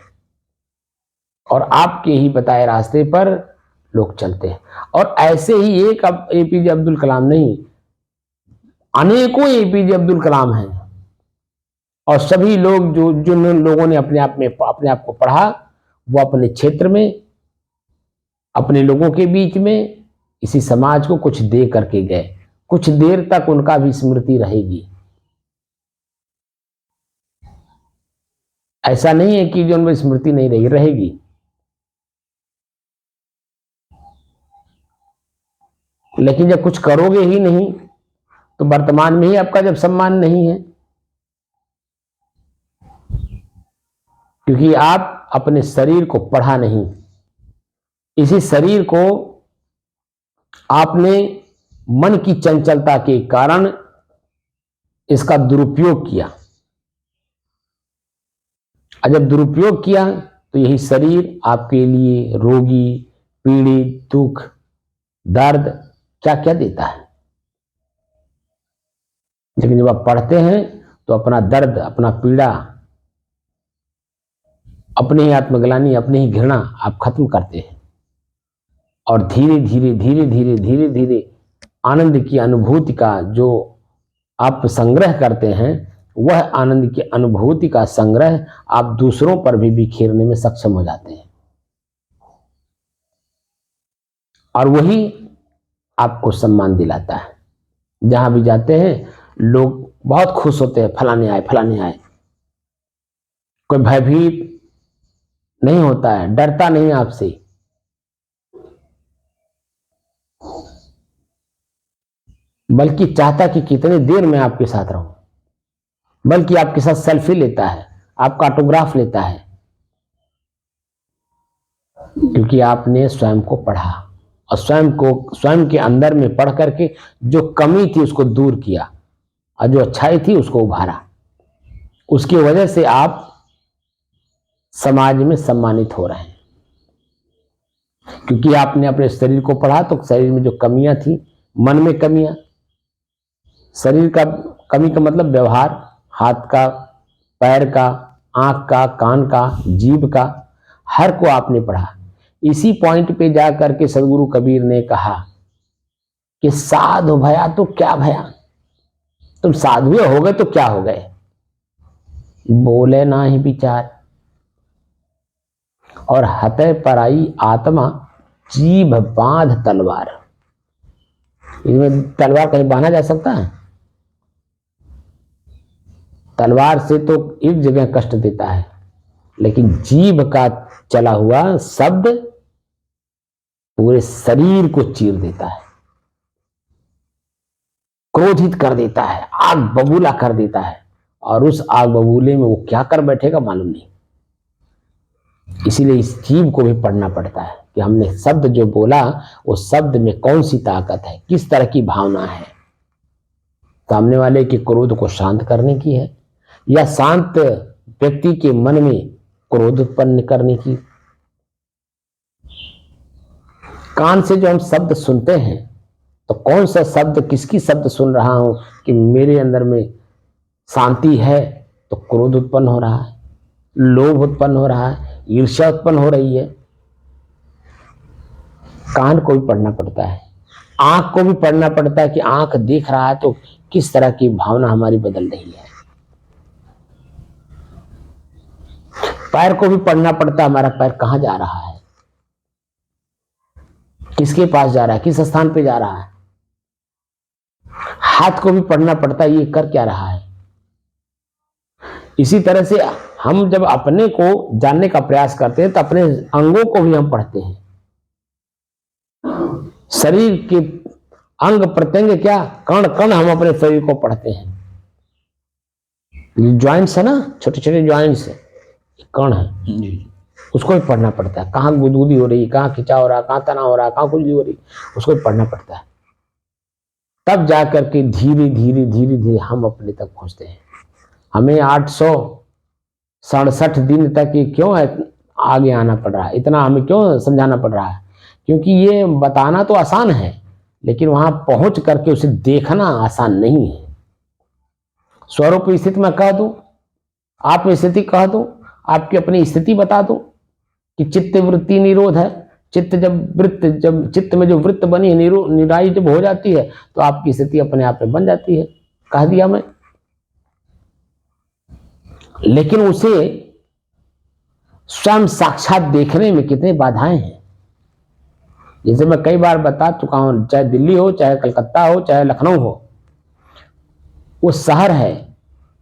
और आपके ही बताए रास्ते पर लोग चलते हैं। और ऐसे ही एक एपीजे अब्दुल कलाम नहीं, अनेकों एपीजे अब्दुल कलाम हैं। और सभी लोग जो जिन लोगों ने अपने आप को पढ़ा, वो अपने क्षेत्र में, अपने लोगों के बीच में, इसी समाज को कुछ दे करके गए। कुछ देर तक उनका भी स्मृति रहेगी। ऐसा नहीं है कि जो उनमें स्मृति नहीं रहेगी। लेकिन जब कुछ करोगे ही नहीं, तो वर्तमान में ही आपका जब सम्मान नहीं है, क्योंकि आप अपने शरीर को पढ़ा नहीं। इसी शरीर को आपने मन की चंचलता के कारण इसका दुरुपयोग किया, और जब दुरुपयोग किया तो यही शरीर आपके लिए रोगी, पीड़ित, दुख, दर्द क्या क्या देता है। लेकिन जब आप पढ़ते हैं तो अपना दर्द, अपना पीड़ा, अपनी ही आत्मग्लानि, अपनी ही घृणा आप खत्म करते हैं, और धीरे धीरे धीरे धीरे धीरे धीरे आनंद की अनुभूति का जो आप संग्रह करते हैं, वह आनंद की अनुभूति का संग्रह आप दूसरों पर भी बिखेरने में सक्षम हो जाते हैं, और वही आपको सम्मान दिलाता है। जहां भी जाते हैं लोग बहुत खुश होते हैं, फलाने आए, फलाने आए। कोई भयभीत नहीं होता है, डरता नहीं आपसे। बल्कि चाहता कि कितनी देर में आपके साथ रहूं, बल्कि आपके साथ सेल्फी लेता है, आपका ऑटोग्राफ लेता है, क्योंकि आपने स्वयं को पढ़ा और स्वयं के अंदर में पढ़ करके जो कमी थी उसको दूर किया, और जो अच्छाई थी उसको उभारा। उसकी वजह से आप समाज में सम्मानित हो रहे हैं, क्योंकि आपने अपने शरीर को पढ़ा। तो शरीर में जो कमियां थी, मन में कमियां, शरीर का कमी का मतलब व्यवहार, हाथ का, पैर का, आंख का, कान का, जीभ का, हर को आपने पढ़ा। इसी पॉइंट पे जा करके सदगुरु कबीर ने कहा कि साधु भया तो क्या भया, तुम साधु हो गए तो क्या हो गए, बोले ना ही विचार, और हते पराई आत्मा जीभ बांध तलवार। इसमें तलवार कहीं बांधा जा सकता है? तलवार से तो एक जगह कष्ट देता है, लेकिन जीभ का चला हुआ शब्द पूरे शरीर को चीर देता है, क्रोधित कर देता है, आग बबूला कर देता है, और उस आग बबूले में वो क्या कर बैठेगा मालूम नहीं। इसीलिए इस जीव को भी पढ़ना पड़ता है कि हमने शब्द जो बोला, वो शब्द में कौन सी ताकत है, किस तरह की भावना है। सामने वाले के क्रोध को शांत करने की है, या शांत व्यक्ति के मन में क्रोध उत्पन्न करने की। कान से जो हम शब्द सुनते हैं, तो कौन सा शब्द, किसकी शब्द सुन रहा हूं कि मेरे अंदर में शांति है, तो क्रोध उत्पन्न हो रहा है, लोभ उत्पन्न हो रहा है, ईर्ष्या उत्पन्न हो रही है। कान को भी पढ़ना पड़ता है, आंख को भी पढ़ना पड़ता है कि आंख देख रहा है तो किस तरह की भावना हमारी बदल रही है। पैर को भी पढ़ना पड़ता है, हमारा पैर कहां जा रहा है, किसके पास जा रहा है, किस स्थान पे जा रहा है। हाथ को भी पढ़ना पड़ता है, ये कर क्या रहा है। इसी तरह से हम जब अपने को जानने का प्रयास करते हैं, तो अपने अंगों को भी हम पढ़ते हैं। शरीर के अंग प्रत्यंग क्या, कण कण हम अपने शरीर को पढ़ते हैं। ज्वाइंट्स है ना, छोटे छोटे ज्वाइंट्स कण है, उसको भी पढ़ना पड़ता है। कहाँ गुदगुदी हो रही, कहाँ खिंचाव हो रहा, कहाँ तनाव हो रहा, कहाँ खुजली हो रही, उसको भी पढ़ना पड़ता है। तब जाकर के धीरे धीरे धीरे धीरे हम अपने तक पहुंचते हैं। हमें 867 दिन तक ये क्यों है आगे आना पड़ रहा है, इतना हमें क्यों समझाना पड़ रहा है? क्योंकि ये बताना तो आसान है, लेकिन वहां पहुंच करके उसे देखना आसान नहीं है। स्वरूप स्थिति में कह दूं, आत्म स्थिति कह दूं, आपकी अपनी स्थिति बता दूं कि चित्त वृत्ति निरोध है। जब चित्त में जो वृत्त बनी है निराई जब हो जाती है तो आपकी स्थिति अपने आप में बन जाती है, कह दिया मैं। लेकिन उसे स्वयं साक्षात देखने में कितनी बाधाएं हैं। जैसे मैं कई बार बता चुका हूं, चाहे दिल्ली हो, चाहे कलकत्ता हो, चाहे लखनऊ हो, वो शहर है,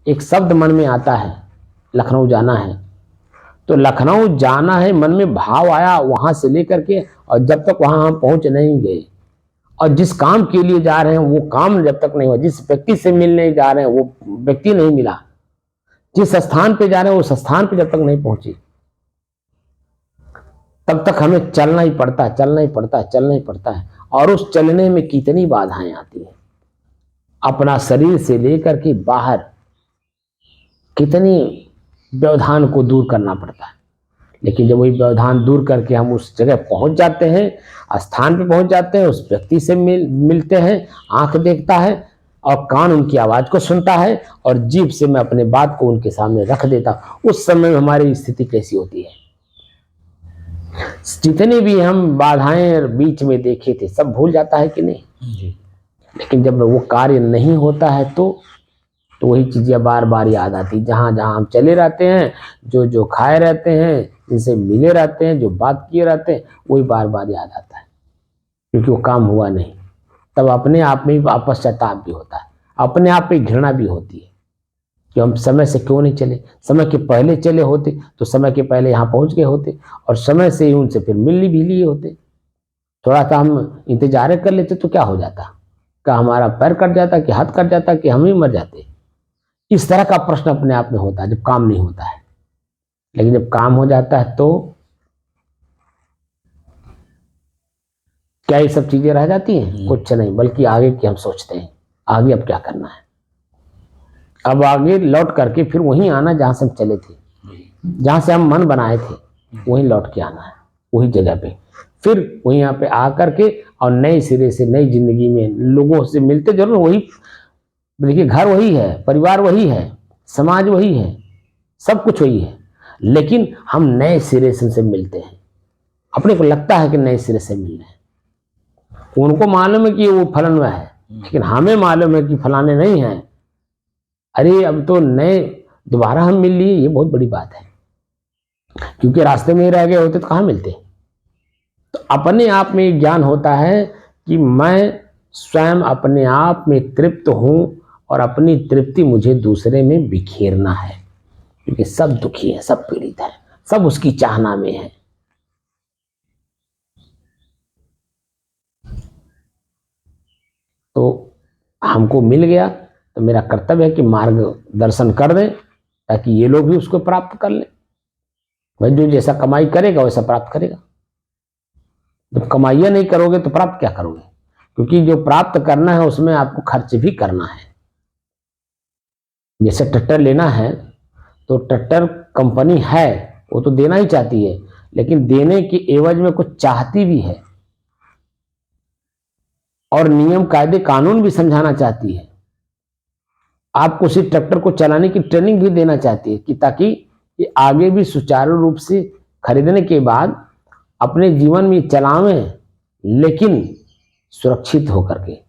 एक शब्द मन में आता है लखनऊ जाना है, तो लखनऊ जाना है मन में भाव आया वहां से लेकर के, और जब तक वहां हम पहुंच नहीं गए, और जिस काम के लिए जा रहे हैं वो काम जब तक नहीं हुआ, जिस व्यक्ति से मिलने जा रहे हैं वो व्यक्ति नहीं मिला, जिस स्थान पे जा रहे हैं उस स्थान पे जब तक नहीं पहुंचे, तब तक हमें चलना ही पड़ता है, चलना ही पड़ता है, चलना ही पड़ता है। और उस चलने में कितनी बाधाएं आती हैं, अपना शरीर से लेकर के बाहर कितनी व्यवधान को दूर करना पड़ता है। लेकिन जब वही व्यवधान दूर करके हम उस जगह पहुंच जाते हैं, स्थान पे पहुंच जाते हैं, उस व्यक्ति से मिलते हैं, आंख देखता है और कान उनकी आवाज को सुनता है, और जीभ से मैं अपने बात को उनके सामने रख देता हूं, उस समय में हमारी स्थिति कैसी होती है। जितने भी हम बाधाएं बीच में देखे थे सब भूल जाता है कि नहीं जी। लेकिन जब वो कार्य नहीं होता है तो वही चीजें बार बार याद आती, जहां जहां हम चले रहते हैं, जो जो खाए रहते हैं, जिनसे मिले रहते हैं, जो बात किए रहते हैं, वही बार बार याद आता है, क्योंकि वो काम हुआ नहीं। तब अपने आप में पश्चाताप भी होता है, अपने आप पे घृणा भी होती है कि हम समय से क्यों नहीं चले, समय के पहले चले होते तो समय के पहले यहाँ पहुंच गए होते, और समय से ही उनसे फिर मिल भी लिए होते। थोड़ा सा हम इंतजार कर लेते तो क्या हो जाता, क्या हमारा पैर कट जाता, कि हाथ कट जाता, कि हम ही मर जाते। इस तरह का प्रश्न अपने आप में होता है जब काम नहीं होता है। लेकिन जब काम हो जाता है तो क्या ये सब चीजें रह जाती हैं? कुछ नहीं, बल्कि आगे की हम सोचते हैं, आगे अब क्या करना है, अब आगे लौट करके फिर वहीं आना जहां से हम चले थे, जहां से हम मन बनाए थे, वहीं लौट के आना है, वही जगह पे, फिर वहीं यहाँ पे आकर के और नए सिरे से नई जिंदगी में लोगों से मिलते जरूर। वही देखिए, घर वही है, परिवार वही है, समाज वही है, सब कुछ वही है, लेकिन हम नए सिरे से मिलते हैं। अपने को लगता है कि नए सिरे से मिल रहे हैं, उनको मालूम है कि वो फलाना है, लेकिन हमें मालूम है कि फलाने नहीं है। अरे अब तो नए दोबारा हम मिल लिए, ये बहुत बड़ी बात है, क्योंकि रास्ते में ही रह गए होते तो कहाँ मिलते। तो अपने आप में ज्ञान होता है कि मैं स्वयं अपने आप में तृप्त हूं, और अपनी तृप्ति मुझे दूसरे में बिखेरना है, क्योंकि सब दुखी है, सब पीड़ित है, सब उसकी चाहना में है। तो हमको मिल गया तो मेरा कर्तव्य है कि मार्गदर्शन कर दें, ताकि ये लोग भी उसको प्राप्त कर लें। भाई जो जैसा कमाई करेगा वैसा प्राप्त करेगा। जब कमाइया नहीं करोगे तो प्राप्त क्या करोगे? क्योंकि जो प्राप्त करना है उसमें आपको खर्च भी करना है। जैसे ट्रैक्टर लेना है तो ट्रैक्टर कंपनी है, वो तो देना ही चाहती है, लेकिन देने की एवज में कुछ चाहती भी है, और नियम कायदे कानून भी समझाना चाहती है। आपको सिर्फ ट्रैक्टर को चलाने की ट्रेनिंग भी देना चाहती है, कि ताकि ये आगे भी सुचारू रूप से खरीदने के बाद अपने जीवन में चलावें, लेकिन सुरक्षित होकर के।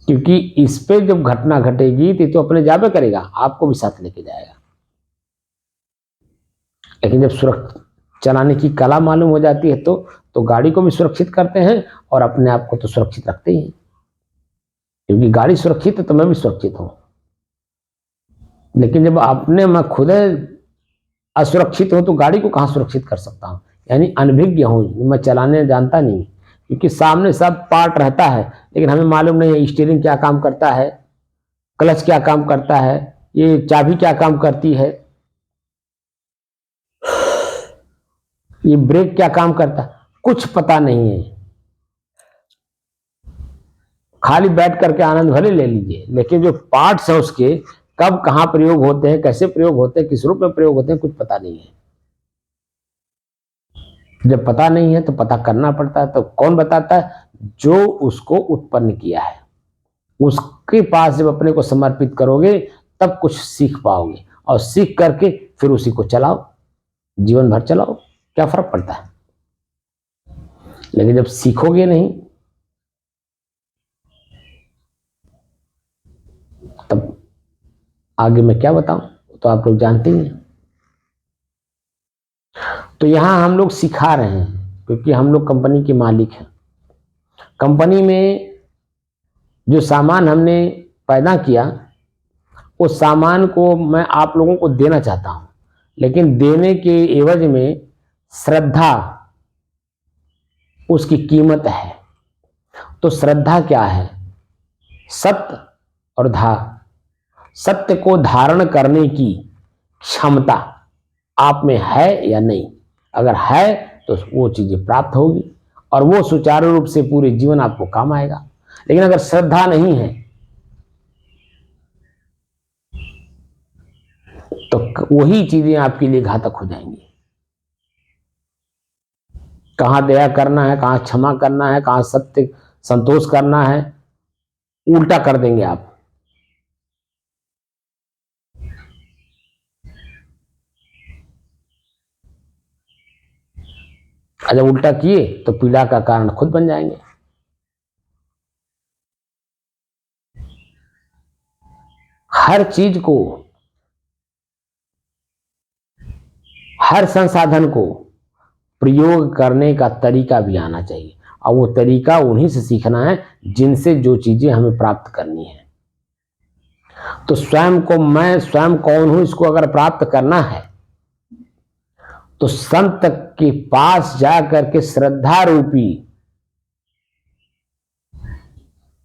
क्योंकि इस पे जब घटना घटेगी तो अपने जाबे करेगा, आपको भी साथ लेके जाएगा। लेकिन जब चलाने की कला मालूम हो जाती है तो गाड़ी को भी सुरक्षित करते हैं, और अपने आप को तो सुरक्षित रखते ही हैं, क्योंकि गाड़ी सुरक्षित है तो मैं भी सुरक्षित हूं। लेकिन जब अपने मैं खुद असुरक्षित हूं तो गाड़ी को कहां सुरक्षित कर सकता हूं? यानी अनभिज्ञ हूं, मैं चलाने जानता नहीं, क्योंकि सामने सब पार्ट रहता है, लेकिन हमें मालूम नहीं है स्टीयरिंग क्या काम करता है, क्लच क्या काम करता है, ये चाबी क्या काम करती है, ये ब्रेक क्या काम करता है कुछ पता नहीं है। खाली बैठ करके आनंद भले ले लीजिए, लेकिन जो पार्ट्स है उसके कब कहाँ प्रयोग होते हैं, कैसे प्रयोग होते हैं, किस रूप में प्रयोग होते हैं, कुछ पता नहीं है। जब पता नहीं है तो पता करना पड़ता है। तो कौन बताता है? जो उसको उत्पन्न किया है, उसके पास जब अपने को समर्पित करोगे तब कुछ सीख पाओगे, और सीख करके फिर उसी को चलाओ, जीवन भर चलाओ, क्या फर्क पड़ता है। लेकिन जब सीखोगे नहीं तब आगे मैं क्या बताऊं, तो आप लोग जानते ही हैं। तो यहां हम लोग सिखा रहे हैं क्योंकि हम लोग कंपनी के मालिक हैं। कंपनी में जो सामान हमने पैदा किया उस सामान को मैं आप लोगों को देना चाहता हूं, लेकिन देने के एवज में श्रद्धा उसकी कीमत है। तो श्रद्धा क्या है? सत्य और सत्य को धारण करने की क्षमता आप में है या नहीं। अगर है तो वो चीजें प्राप्त होगी और वो सुचारू रूप से पूरे जीवन आपको काम आएगा। लेकिन अगर श्रद्धा नहीं है तो वही चीजें आपके लिए घातक हो जाएंगी। कहां दया करना है, कहां क्षमा करना है, कहां सत्य संतोष करना है, उल्टा कर देंगे आप। जब उल्टा किए तो पीड़ा का कारण खुद बन जाएंगे। हर चीज को, हर संसाधन को प्रयोग करने का तरीका भी आना चाहिए, और वो तरीका उन्हीं से सीखना है जिनसे जो चीजें हमें प्राप्त करनी है। तो स्वयं को, मैं स्वयं कौन हूं, इसको अगर प्राप्त करना है तो संत के पास जाकर के श्रद्धा रूपी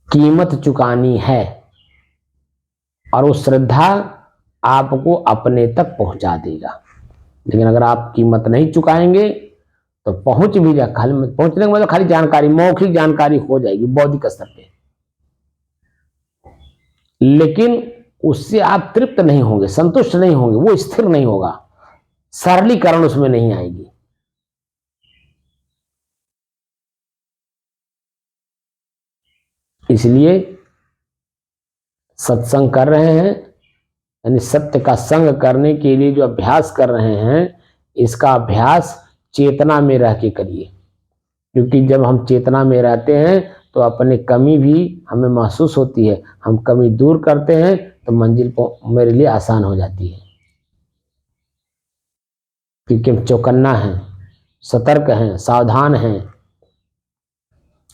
कीमत चुकानी है, और वो श्रद्धा आपको अपने तक पहुंचा देगा। लेकिन अगर आप कीमत नहीं चुकाएंगे तो पहुंच भी जा, खाली पहुंचने के मतलब खाली जानकारी, मौखिक जानकारी हो जाएगी बौद्धिक स्तर पे, लेकिन उससे आप तृप्त नहीं होंगे, संतुष्ट नहीं होंगे, वो स्थिर नहीं होगा, सरलीकरण उसमें नहीं आएगी। इसलिए सत्संग कर रहे हैं, यानी सत्य का संग करने के लिए जो अभ्यास कर रहे हैं, इसका अभ्यास चेतना में रह के करिए। क्योंकि जब हम चेतना में रहते हैं तो अपनी कमी भी हमें महसूस होती है, हम कमी दूर करते हैं तो मंजिल मेरे लिए आसान हो जाती है। क्योंकि हम चौकन्ना हैं, सतर्क हैं, सावधान हैं,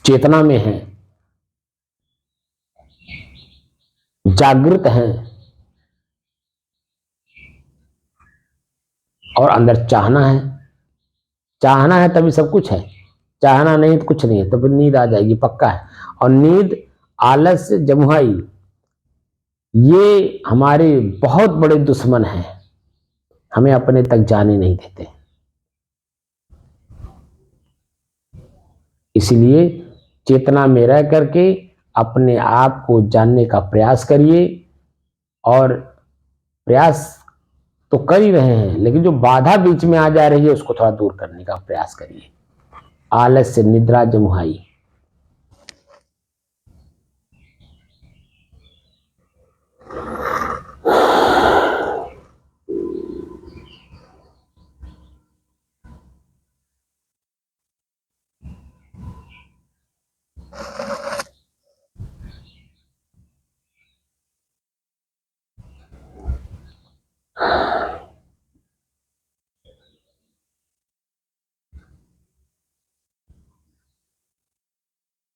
चेतना में हैं, जागृत हैं, और अंदर चाहना है। चाहना है तभी सब कुछ है, चाहना नहीं तो कुछ नहीं है। तो फिर नींद आ जाएगी, पक्का है। और नींद, आलस्य, जमुहाई, ये हमारे बहुत बड़े दुश्मन हैं, हमें अपने तक जाने नहीं देते। इसलिए चेतना में रह करके अपने आप को जानने का प्रयास करिए, और प्रयास तो कर ही रहे हैं, लेकिन जो बाधा बीच में आ जा रही है उसको थोड़ा दूर करने का प्रयास करिए। आलस्य, निद्रा, जमुहाई।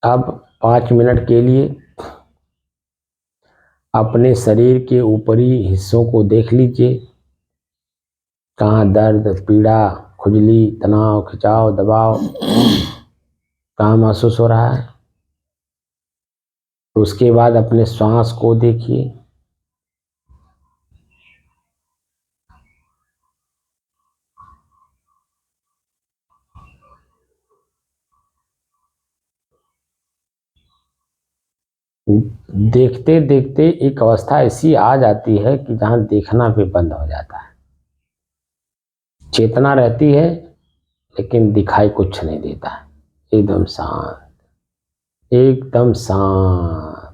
अब 5 मिनट के लिए अपने शरीर के ऊपरी हिस्सों को देख लीजिए। कहाँ दर्द, पीड़ा, खुजली, तनाव, खिंचाव, दबाव कहाँ महसूस हो रहा है। तो उसके बाद अपने श्वास को देखिए। देखते देखते एक अवस्था ऐसी आ जाती है कि जहां देखना भी बंद हो जाता है। चेतना रहती है लेकिन दिखाई कुछ नहीं देता है, एकदम शांत, एकदम शांत।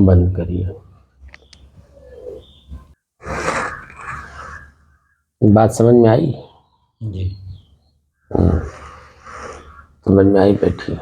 बंद करिए। बात समझ में आई? जी। समझ में आई, बैठिए।